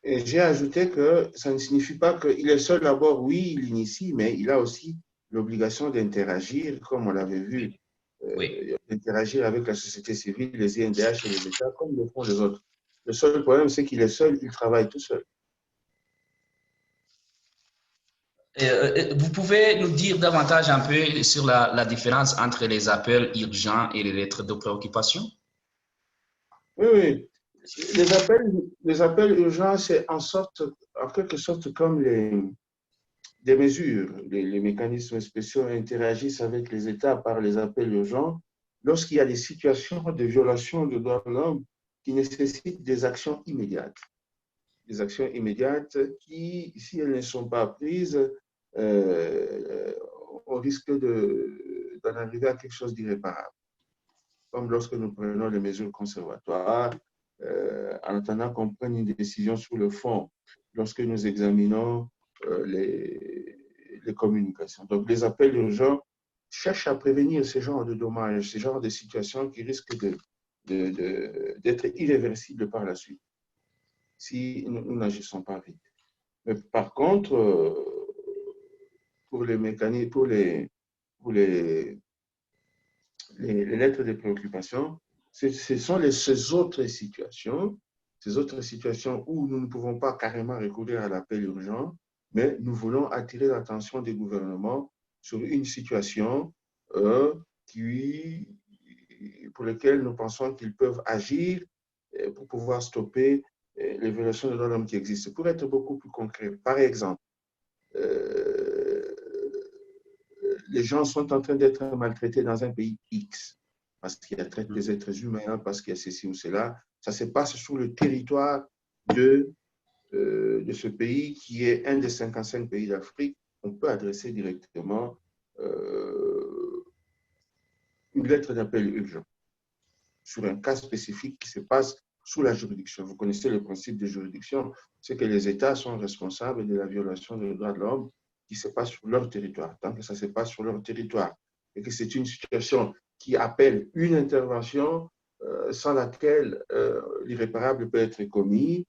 Et j'ai ajouté que ça ne signifie pas qu'il est seul à bord. Oui, il initie, mais il a aussi l'obligation d'interagir, comme on l'avait vu, Oui. d'interagir avec la société civile, les INDH et les États, comme le font les autres. Le seul problème, c'est qu'il est seul, il travaille tout seul. Vous pouvez nous dire davantage un peu sur la différence entre les appels urgents et les lettres de préoccupation? Oui, oui. Les appels urgents, c'est en quelque sorte comme des mesures. Les mécanismes spéciaux interagissent avec les États par les appels urgents lorsqu'il y a des situations de violation des droits de l'homme qui nécessitent des actions immédiates. Des actions immédiates qui, si elles ne sont pas prises, on risque d'en arriver à quelque chose d'irréparable. Comme lorsque nous prenons les mesures conservatoires, en attendant qu'on prenne une décision sur le fond, lorsque nous examinons les communications. Donc, les appels urgents cherchent à prévenir ce genre de dommages, ce genre de situations qui risquent d'être irréversibles par la suite, si nous n'agissons pas vite. Mais par contre, pour les mécanismes, pour les lettres de préoccupation, ce sont ces autres situations où nous ne pouvons pas carrément recourir à l'appel urgent, mais nous voulons attirer l'attention des gouvernements sur une situation pour laquelle nous pensons qu'ils peuvent agir pour pouvoir stopper les violations de droits de l'homme qui existent. Pour être beaucoup plus concret, par exemple, les gens sont en train d'être maltraités dans un pays X, parce qu'il y a traite des êtres humains, parce qu'il y a ceci ou cela. Ça se passe sur le territoire de ce pays qui est un des 55 pays d'Afrique. On peut adresser directement une lettre d'appel urgent sur un cas spécifique qui se passe sous la juridiction. Vous connaissez le principe de juridiction, c'est que les États sont responsables de la violation des droits de l'homme qui se passe sur leur territoire. Tant que ça se passe sur leur territoire et que c'est une situation qui appelle une intervention sans laquelle l'irréparable peut être commis,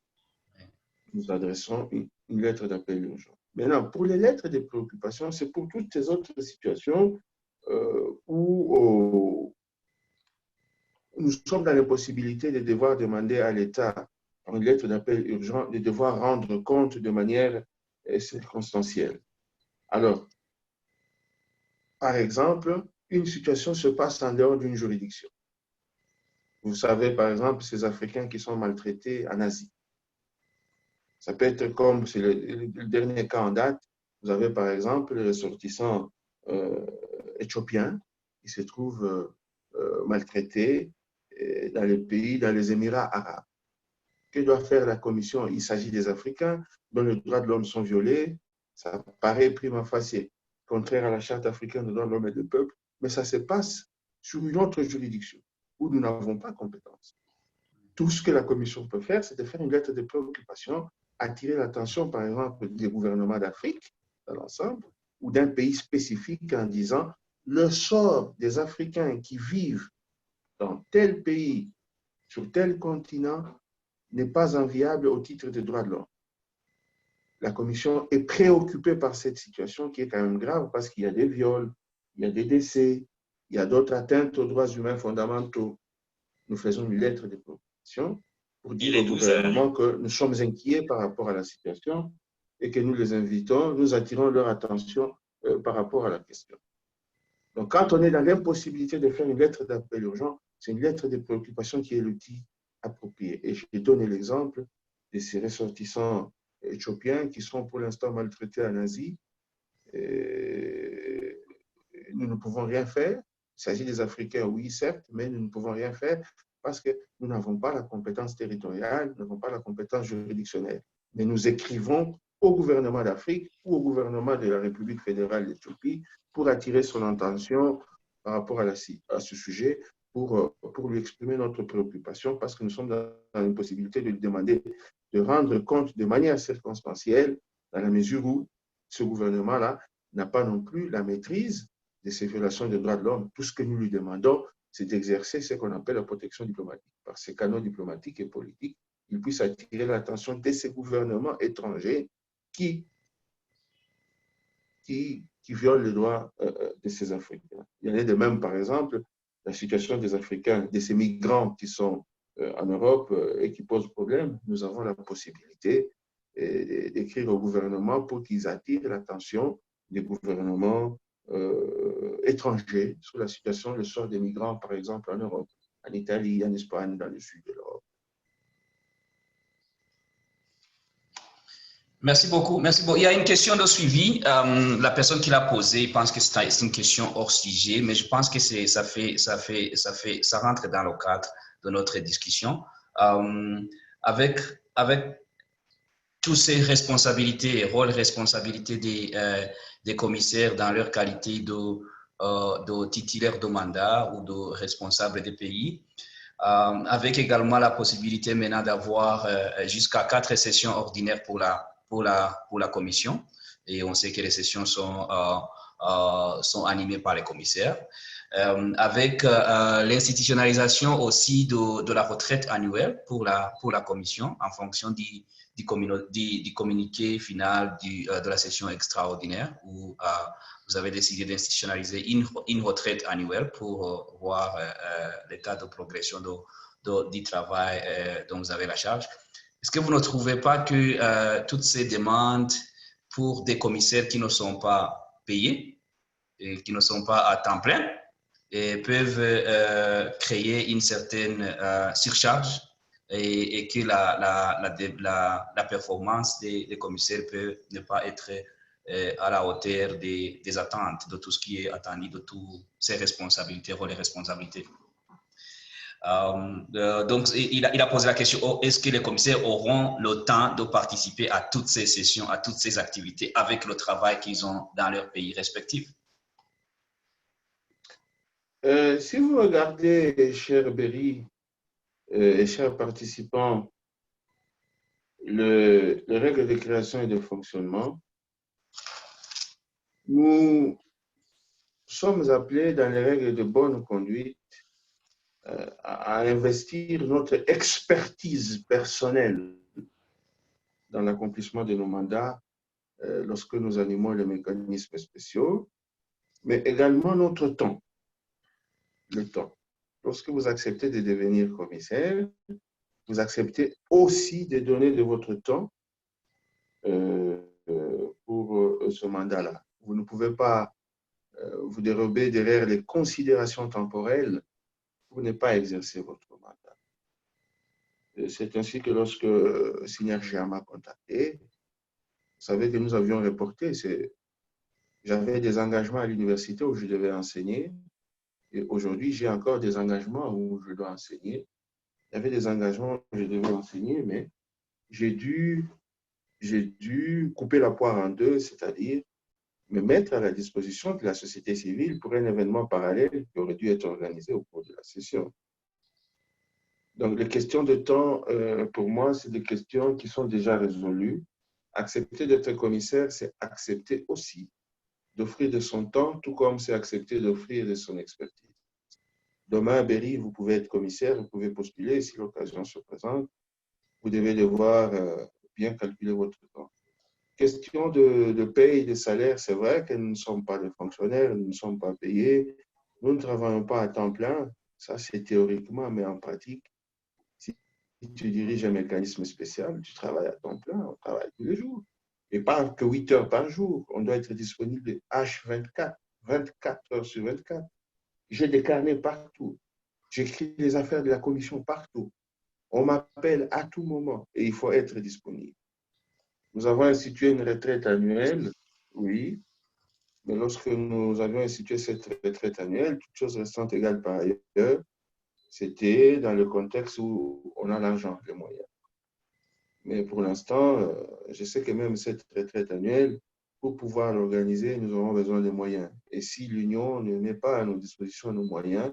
nous adressons une lettre d'appel urgent. Maintenant, pour les lettres de préoccupation, c'est pour toutes ces autres situations où nous sommes dans l'impossibilité de devoir demander à l'État, par une lettre d'appel urgent, de devoir rendre compte de manière circonstancielle. Alors, par exemple, une situation se passe en dehors d'une juridiction. Vous savez, par exemple, ces Africains qui sont maltraités en Asie. Ça peut être comme, c'est le dernier cas en date, vous avez par exemple les ressortissants éthiopiens qui se trouvent maltraités dans les pays, dans les Émirats arabes. Que doit faire la Commission? Il s'agit des Africains dont les droits de l'homme sont violés. Ça paraît prima facie contraire à la Charte africaine des droits de l'homme et du peuple, mais ça se passe sur une autre juridiction où nous n'avons pas compétence. Tout ce que la Commission peut faire, c'est de faire une lettre de préoccupation, attirer l'attention, par exemple, des gouvernements d'Afrique dans l'ensemble ou d'un pays spécifique en disant le sort des Africains qui vivent dans tel pays, sur tel continent, n'est pas enviable au titre des droits de l'homme. La Commission est préoccupée par cette situation qui est quand même grave parce qu'il y a des viols, il y a des décès, il y a d'autres atteintes aux droits humains fondamentaux. Nous faisons une lettre de préoccupation pour dire au gouvernement que nous sommes inquiets par rapport à la situation et que nous les invitons, nous attirons leur attention par rapport à la question. Donc, quand on est dans l'impossibilité de faire une lettre d'appel urgent, c'est une lettre de préoccupation qui est l'outil approprié. Et j'ai donné l'exemple de ces ressortissants éthiopiens qui sont pour l'instant maltraités en Asie. Nous ne pouvons rien faire. Il s'agit des Africains, oui, certes, mais nous ne pouvons rien faire parce que nous n'avons pas la compétence territoriale, nous n'avons pas la compétence juridictionnelle. Mais nous écrivons au gouvernement d'Afrique ou au gouvernement de la République fédérale d'Éthiopie pour attirer son attention par rapport à ce sujet, pour lui exprimer notre préoccupation parce que nous sommes dans l'impossibilité de lui demander de rendre compte de manière circonstancielle dans la mesure où ce gouvernement-là n'a pas non plus la maîtrise de ces violations des droits de l'homme. Tout ce que nous lui demandons, c'est d'exercer ce qu'on appelle la protection diplomatique. Par ces canaux diplomatiques et politiques, il puisse attirer l'attention de ces gouvernements étrangers qui violent les droits de ces Africains. Il y en a de même, par exemple, la situation des Africains, de ces migrants qui sont en Europe et qui posent problème. Nous avons la possibilité d'écrire au gouvernement pour qu'ils attirent l'attention des gouvernements étrangers sur la situation, le sort des migrants, par exemple, en Europe, en Italie, en Espagne, dans le sud de l'Europe. Merci beaucoup. Merci beaucoup. Il y a une question de suivi. La personne qui l'a posée pense que c'est une question hors sujet, mais je pense que ça rentre dans le cadre de notre discussion. Euh, avec, avec toutes ces responsabilités, rôles, responsabilités des commissaires dans leur qualité de titulaire de mandat ou de responsable des pays, avec également la possibilité maintenant d'avoir jusqu'à 4 sessions ordinaires pour la commission. Et on sait que les sessions sont animées par les commissaires. Avec l'institutionnalisation aussi de la retraite annuelle pour la commission en fonction du communiqué final de la session extraordinaire où vous avez décidé d'institutionnaliser une retraite annuelle pour voir l'état de progression du travail dont vous avez la charge. Est-ce que vous ne trouvez pas que toutes ces demandes pour des commissaires qui ne sont pas payés et qui ne sont pas à temps plein et peuvent créer une certaine surcharge et que la performance des commissaires peut ne pas être à la hauteur des attentes, de tout ce qui est attendu, de toutes ces responsabilités, rôles et responsabilités. Donc, il a posé la question, est-ce que les commissaires auront le temps de participer à toutes ces sessions, à toutes ces activités avec le travail qu'ils ont dans leur pays respectif? Si vous regardez, cher Berry et chers participants, les règles de création et de fonctionnement, nous sommes appelés dans les règles de bonne conduite à investir notre expertise personnelle dans l'accomplissement de nos mandats lorsque nous animons les mécanismes spéciaux, mais également notre temps, le temps. Lorsque vous acceptez de devenir commissaire, vous acceptez aussi de donner de votre temps pour ce mandat-là. Vous ne pouvez pas vous dérober derrière les considérations temporelles pour ne pas exercer votre mandat. C'est ainsi que lorsque Synergia m'a contacté, vous savez que nous avions reporté, j'avais des engagements à l'université où je devais enseigner et aujourd'hui j'ai encore des engagements où je dois enseigner. Il y avait des engagements où je devais enseigner, mais j'ai dû couper la poire en deux, c'est-à-dire me mettre à la disposition de la société civile pour un événement parallèle qui aurait dû être organisé au cours de la session. Donc, les questions de temps, pour moi, c'est des questions qui sont déjà résolues. Accepter d'être commissaire, c'est accepter aussi d'offrir de son temps, tout comme c'est accepter d'offrir de son expertise. Demain, à Berry, vous pouvez être commissaire, vous pouvez postuler si l'occasion se présente. Vous devez devoir bien calculer votre temps. Question de paye, de salaire, c'est vrai que nous ne sommes pas des fonctionnaires, nous ne sommes pas payés, nous ne travaillons pas à temps plein, ça c'est théoriquement, mais en pratique, si tu diriges un mécanisme spécial, tu travailles à temps plein, on travaille tous les jours. Et pas que 8 heures par jour, on doit être disponible H24, 24 heures sur 24. J'ai des carnets partout, j'écris les affaires de la commission partout. On m'appelle à tout moment et il faut être disponible. Nous avons institué une retraite annuelle, oui, mais lorsque nous avions institué cette retraite annuelle, toutes choses restant égales par ailleurs, c'était dans le contexte où on a l'argent, les moyens. Mais pour l'instant, je sais que même cette retraite annuelle, pour pouvoir l'organiser, nous aurons besoin de moyens. Et si l'Union ne met pas à nos dispositions nos moyens,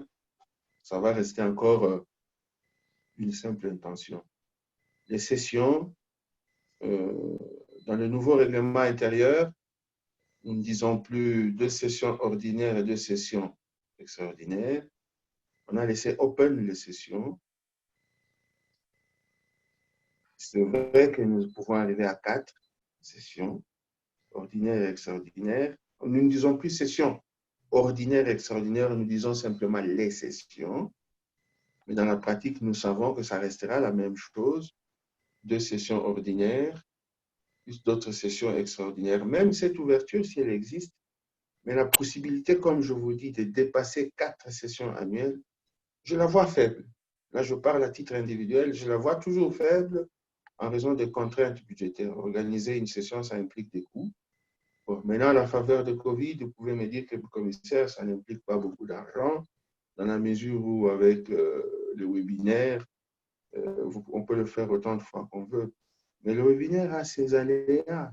ça va rester encore une simple intention. Les sessions, dans le nouveau règlement intérieur, nous ne disons plus 2 sessions ordinaires et 2 sessions extraordinaires. On a laissé open les sessions. C'est vrai que nous pouvons arriver à 4 sessions, ordinaires et extraordinaires. Nous ne disons plus sessions ordinaires et extraordinaires, nous disons simplement les sessions. Mais dans la pratique, nous savons que ça restera la même chose. 2 sessions ordinaires, plus d'autres sessions extraordinaires. Même cette ouverture, si elle existe, mais la possibilité, comme je vous dis, de dépasser 4 sessions annuelles, je la vois faible. Là, je parle à titre individuel, je la vois toujours faible en raison des contraintes budgétaires. Organiser une session, ça implique des coûts. Bon, maintenant, à la faveur de Covid, vous pouvez me dire que le commissaire, ça n'implique pas beaucoup d'argent, dans la mesure où, avec le webinaire, on peut le faire autant de fois qu'on veut. Mais le webinaire a ses aléas.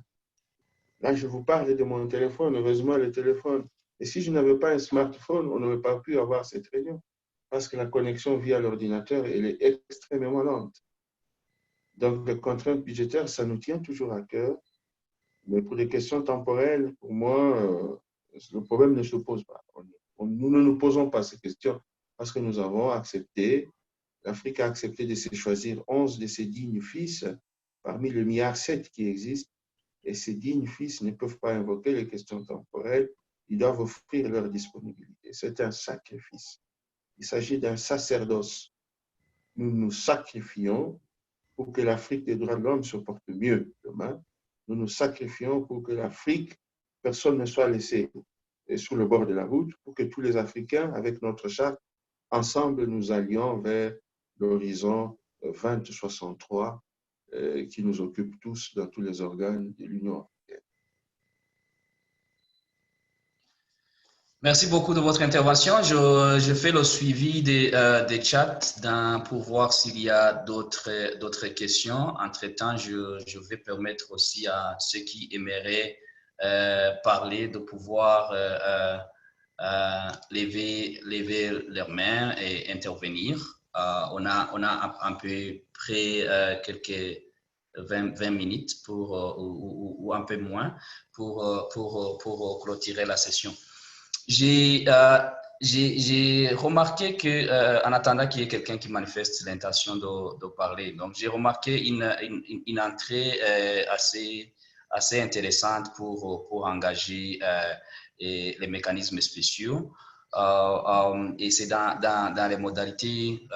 Là, je vous parle de mon téléphone, heureusement le téléphone. Et si je n'avais pas un smartphone, on n'aurait pas pu avoir cette réunion parce que la connexion via l'ordinateur, elle est extrêmement lente. Donc, les contraintes budgétaires, ça nous tient toujours à cœur. Mais pour des questions temporelles, pour moi, le problème ne se pose pas. Nous ne nous posons pas ces questions parce que nous avons accepté, l'Afrique a accepté de se choisir 11 de ses dignes fils parmi le milliard 7 qui existent. Et ces dignes fils ne peuvent pas invoquer les questions temporelles, ils doivent offrir leur disponibilité. C'est un sacrifice. Il s'agit d'un sacerdoce. Nous nous sacrifions pour que l'Afrique des droits de l'homme se porte mieux demain. Nous nous sacrifions pour que l'Afrique, personne ne soit laissé sous le bord de la route, pour que tous les Africains, avec notre charte, ensemble nous allions vers l'horizon 2063 qui nous occupe tous dans tous les organes de l'Union africaine. Merci beaucoup de votre intervention. Je fais le suivi des chats pour voir s'il y a d'autres questions. Entre-temps, je vais permettre aussi à ceux qui aimeraient parler de pouvoir lever leurs mains et intervenir. On a à peu près quelques 20 minutes ou un peu moins pour clôturer la session. J'ai remarqué que, en attendant qu'il y ait quelqu'un qui manifeste l'intention de parler, donc j'ai remarqué une entrée assez intéressante pour engager les mécanismes spéciaux. Et c'est dans les modalités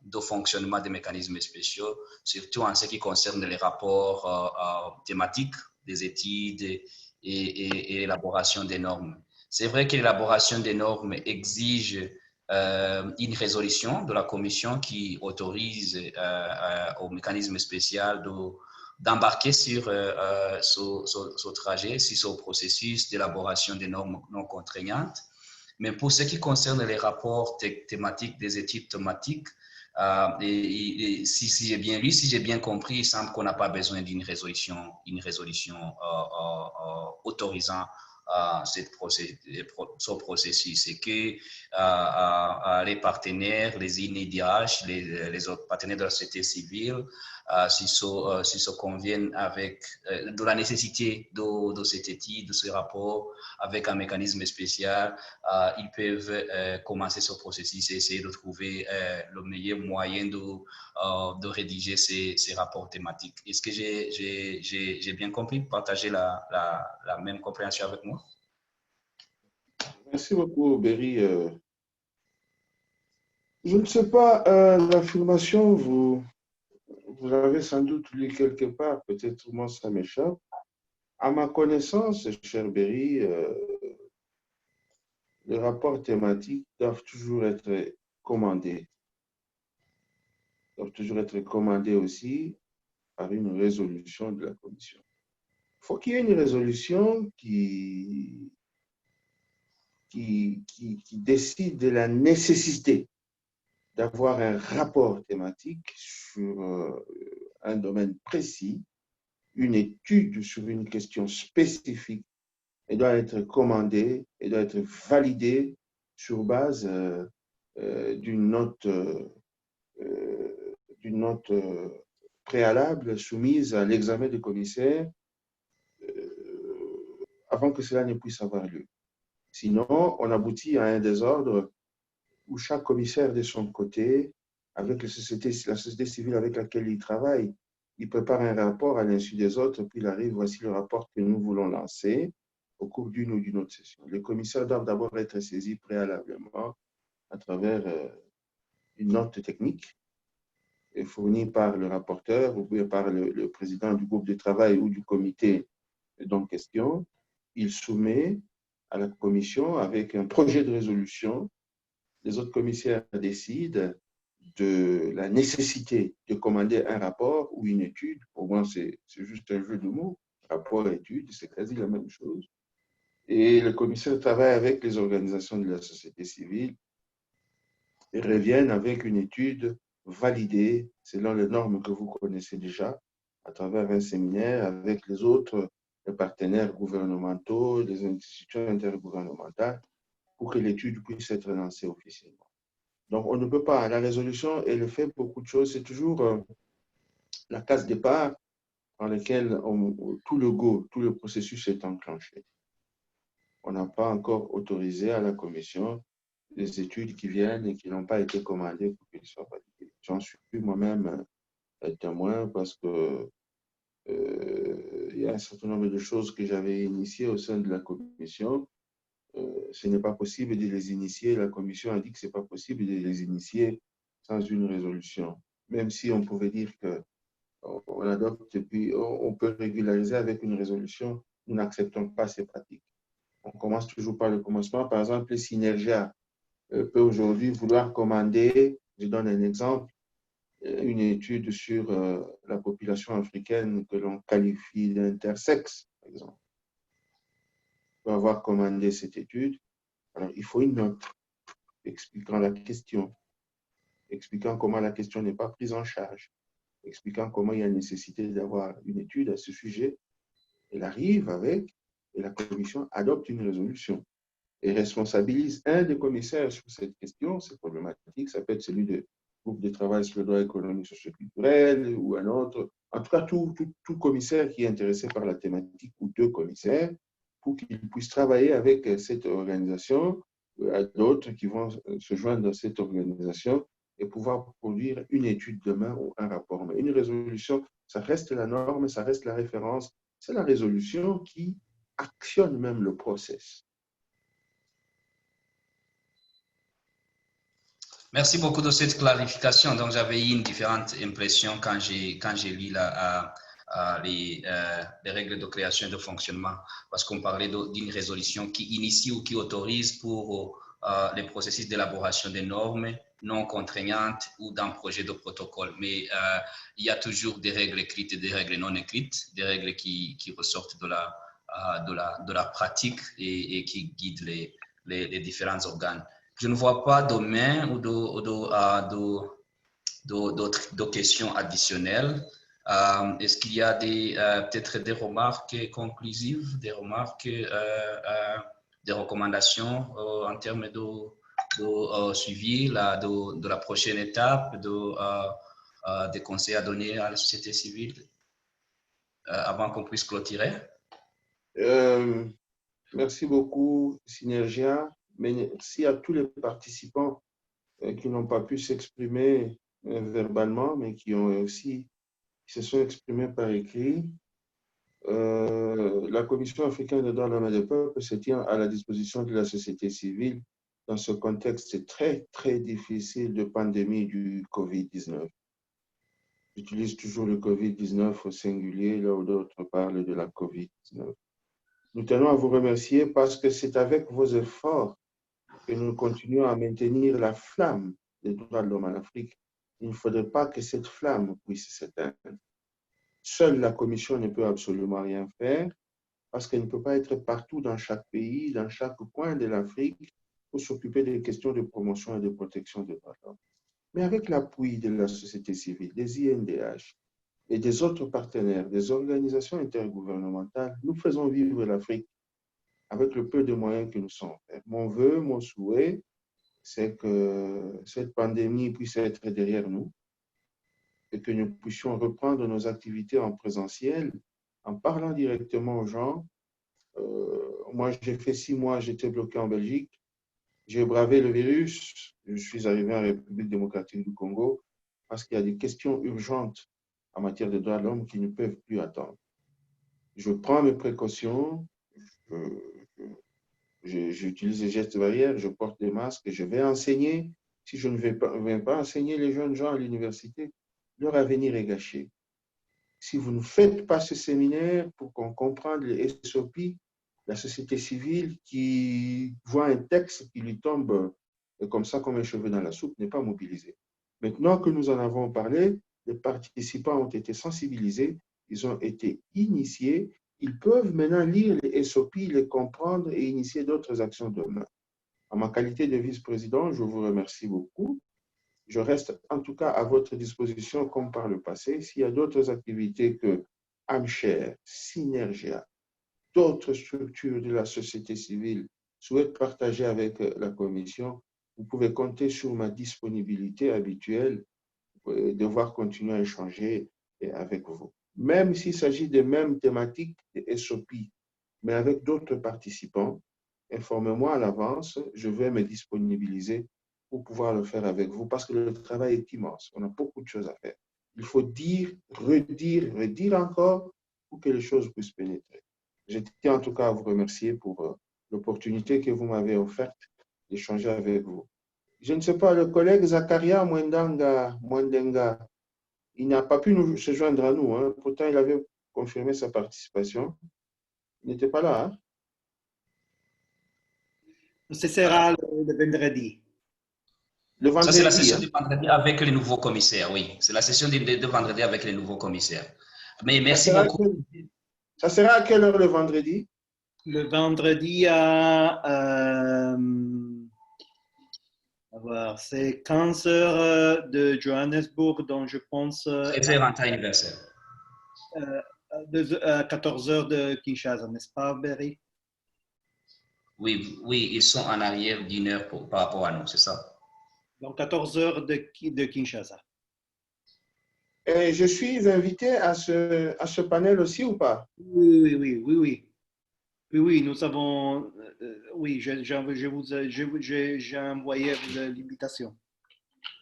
de fonctionnement des mécanismes spéciaux, surtout en ce qui concerne les rapports thématiques des études et l'élaboration des normes. C'est vrai que l'élaboration des normes exige une résolution de la commission qui autorise au mécanisme spécial d'embarquer sur ce trajet, sur ce processus d'élaboration des normes non contraignantes. Mais pour ce qui concerne les rapports thématiques, des études thématiques, si j'ai bien lu, si j'ai bien compris, il semble qu'on n'a pas besoin d'une résolution autorisant ce processus, et que les partenaires, les INEDH, les autres partenaires de la société civile, s'ils se conviennent avec de la nécessité de cette étude, de ce rapport, avec un mécanisme spécial, ils peuvent commencer ce processus et essayer de trouver le meilleur moyen de rédiger ces rapports thématiques. Est-ce que j'ai bien compris? Partagez la même compréhension avec moi? Merci beaucoup, Berry. Je ne sais pas, l'affirmation, vous l'avez sans doute lu quelque part, peut-être moi ça m'échappe. À ma connaissance, cher Berry, les rapports thématiques doivent toujours être commandés. Doivent toujours être commandés aussi par une résolution de la commission. Il faut qu'il y ait une résolution qui décide de la nécessité d'avoir un rapport thématique sur un domaine précis, une étude sur une question spécifique. Elle doit être commandée, elle doit être validée sur base d'une note préalable soumise à l'examen du commissaire avant que cela ne puisse avoir lieu. Sinon, on aboutit à un désordre où chaque commissaire de son côté, avec la société civile avec laquelle il travaille, il prépare un rapport à l'insu des autres, puis il arrive, voici le rapport que nous voulons lancer au cours d'une ou d'une autre session. Les commissaires doivent d'abord être saisis préalablement à travers une note technique fournie par le rapporteur ou par le président du groupe de travail ou du comité en question. Il soumet à la commission avec un projet de résolution. Les autres commissaires décident de la nécessité de commander un rapport ou une étude. Pour moi, c'est juste un jeu de mots. Rapport et étude, c'est quasi la même chose. Et le commissaire travaille avec les organisations de la société civile et reviennent avec une étude validée selon les normes que vous connaissez déjà à travers un séminaire avec les autres partenaires gouvernementaux, les institutions intergouvernementales pour que l'étude puisse être lancée officiellement. Donc, on ne peut pas, la résolution, elle fait beaucoup de choses. C'est toujours la case départ par laquelle tout le processus est enclenché. On n'a pas encore autorisé à la Commission des études qui viennent et qui n'ont pas été commandées pour qu'elles soient validées. J'en suis moi-même témoin parce que il y a un certain nombre de choses que j'avais initiées au sein de la Commission. Ce n'est pas possible de les initier. La Commission a dit que ce n'est pas possible de les initier sans une résolution. Même si on pouvait dire qu'on adopte et puis on peut régulariser avec une résolution, nous n'acceptons pas ces pratiques. On commence toujours par le commencement. Par exemple, les Synergia peut aujourd'hui vouloir commander, je donne un exemple, une étude sur la population africaine que l'on qualifie d'intersexe, par exemple. On peut avoir commandé cette étude. Alors, il faut une note expliquant la question, expliquant comment la question n'est pas prise en charge, expliquant comment il y a nécessité d'avoir une étude à ce sujet. Elle arrive avec, et la commission adopte une résolution et responsabilise un des commissaires sur cette question. C'est problématique, ça peut être celui du groupe de travail sur le droit économique socio-culturel ou un autre. En tout cas, tout commissaire qui est intéressé par la thématique ou deux commissaires pour qu'ils puissent travailler avec cette organisation, à d'autres qui vont se joindre dans cette organisation et pouvoir produire une étude demain ou un rapport. Mais une résolution, ça reste la norme, ça reste la référence. C'est la résolution qui actionne même le process. Merci beaucoup de cette clarification. Donc, j'avais eu une différente impression quand j'ai lu les règles de création et de fonctionnement, parce qu'on parlait d'une résolution qui initie ou qui autorise pour les processus d'élaboration des normes non contraignantes ou d'un projet de protocole. Mais il y a toujours des règles écrites et des règles non écrites, des règles qui ressortent de la pratique et qui guident les différents organes. Je ne vois pas de mains ou d'autres questions additionnelles. Est-ce qu'il y a peut-être des remarques conclusives, des remarques, des recommandations en termes de suivi de la prochaine étape, des conseils à donner à la société civile avant qu'on puisse clôturer? Merci beaucoup, Synergia. Merci à tous les participants qui n'ont pas pu s'exprimer verbalement, mais qui se sont exprimés par écrit. La Commission africaine des droits de l'homme et des peuples se tient à la disposition de la société civile dans ce contexte très, très difficile de pandémie du COVID-19. J'utilise toujours le COVID-19 au singulier, là où d'autres parlent de la COVID-19. Nous tenons à vous remercier parce que c'est avec vos efforts que nous continuons à maintenir la flamme des droits de l'homme en Afrique. Il ne faudrait pas que cette flamme puisse s'éteindre. Seule la Commission ne peut absolument rien faire parce qu'elle ne peut pas être partout dans chaque pays, dans chaque coin de l'Afrique pour s'occuper des questions de promotion et de protection des droits de l'homme. Mais avec l'appui de la société civile, des INDH et des autres partenaires, des organisations intergouvernementales, nous faisons vivre l'Afrique avec le peu de moyens que nous sommes. Mon vœu, mon souhait, c'est que cette pandémie puisse être derrière nous et que nous puissions reprendre nos activités en présentiel en parlant directement aux gens. Moi, j'ai fait 6 mois, j'étais bloqué en Belgique. J'ai bravé le virus. Je suis arrivé en République démocratique du Congo parce qu'il y a des questions urgentes en matière de droits de l'homme qui ne peuvent plus attendre. Je prends mes précautions. J'utilise les gestes barrières, je porte des masques, je vais enseigner. Si je ne viens pas enseigner les jeunes gens à l'université, leur avenir est gâché. Si vous ne faites pas ce séminaire pour qu'on comprenne les SOP, la société civile qui voit un texte qui lui tombe comme ça, comme un cheveu dans la soupe, n'est pas mobilisée. Maintenant que nous en avons parlé, les participants ont été sensibilisés, ils ont été initiés, ils peuvent maintenant lire les SOP, les comprendre et initier d'autres actions demain. En ma qualité de vice-président, je vous remercie beaucoup. Je reste en tout cas à votre disposition comme par le passé. S'il y a d'autres activités que AmShare, Synergia, d'autres structures de la société civile souhaitent partager avec la Commission, vous pouvez compter sur ma disponibilité habituelle de devoir continuer à échanger avec vous. Même s'il s'agit des mêmes thématiques des SOP, mais avec d'autres participants, informez-moi à l'avance, je vais me disponibiliser pour pouvoir le faire avec vous parce que le travail est immense. On a beaucoup de choses à faire. Il faut dire, redire encore pour que les choses puissent pénétrer. Je tiens en tout cas à vous remercier pour l'opportunité que vous m'avez offerte d'échanger avec vous. Je ne sais pas, le collègue Zakaria Mwendenga, il n'a pas pu se joindre à nous. Hein. Pourtant, il avait confirmé sa participation. Il n'était pas là. Hein? Ce sera le vendredi. Le vendredi. Ça, c'est la session du vendredi avec les nouveaux commissaires, oui. C'est la session de vendredi avec les nouveaux commissaires. Mais merci beaucoup. Ça sera à quelle heure le vendredi? Le vendredi à... c'est 15 heures de Johannesburg, donc je pense... 13 heures en temps universel. 14 heures de Kinshasa, n'est-ce pas, Berry? Oui, oui, ils sont en arrière d'une heure par rapport à nous, c'est ça. Donc 14 heures de Kinshasa. Et je suis invité à ce panel aussi ou pas? Oui, nous avons... oui, j'ai envoyé l'invitation.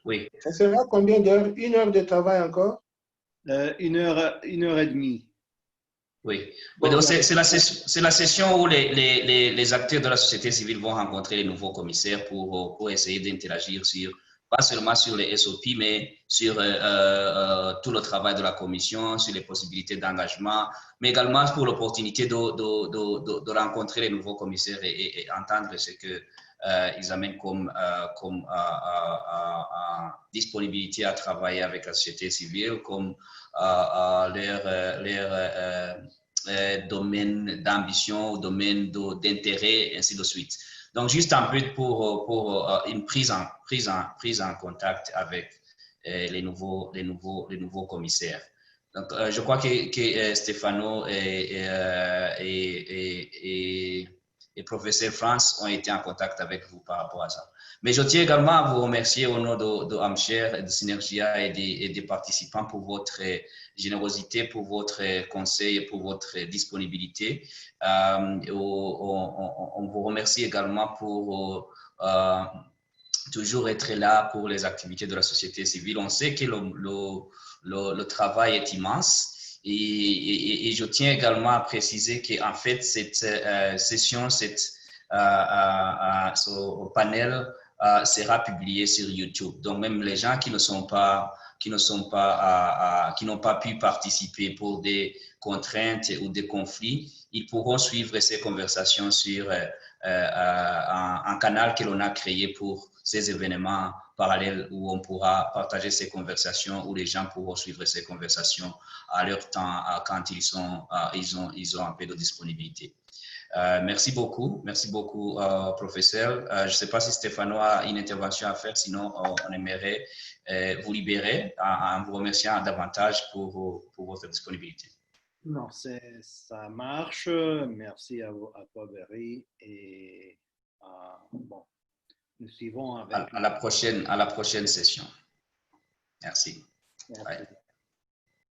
Oui. Ça sera combien d'heures? 1 heure de travail encore? 1 heure et demie. Oui. Bon, c'est la session où les acteurs de la société civile vont rencontrer les nouveaux commissaires pour essayer d'interagir pas seulement sur les SOP, mais sur tout le travail de la commission, sur les possibilités d'engagement, mais également pour l'opportunité de rencontrer les nouveaux commissaires et entendre ce qu'ils amènent comme disponibilité à travailler avec la société civile, comme leur domaine d'ambition, domaine d'intérêt, ainsi de suite. Donc, juste un peu pour une prise en contact avec les nouveaux commissaires. Donc, je crois que Stéphano et professeur France ont été en contact avec vous par rapport à ça. Mais je tiens également à vous remercier au nom de AmShare, de Synergia et des participants pour votre générosité, pour votre conseil et pour votre disponibilité. On vous remercie également pour toujours être là pour les activités de la société civile. On sait que le travail est immense. Et je tiens également à préciser qu'en fait, cette session, ce panel sera publié sur YouTube. Donc, même les gens qui n'ont pas pu participer pour des contraintes ou des conflits, ils pourront suivre ces conversations sur un canal que l'on a créé pour ces événements parallèles où on pourra partager ces conversations, où les gens pourront suivre ces conversations à leur temps quand ils ont un peu de disponibilité. Merci beaucoup, professeur. Je ne sais pas si Stéphano a une intervention à faire, sinon on aimerait vous libérer en vous remerciant davantage pour votre disponibilité. Non, ça marche. Merci à toi, Berry. Et bon, nous suivons avec... À la prochaine session. Merci. Merci.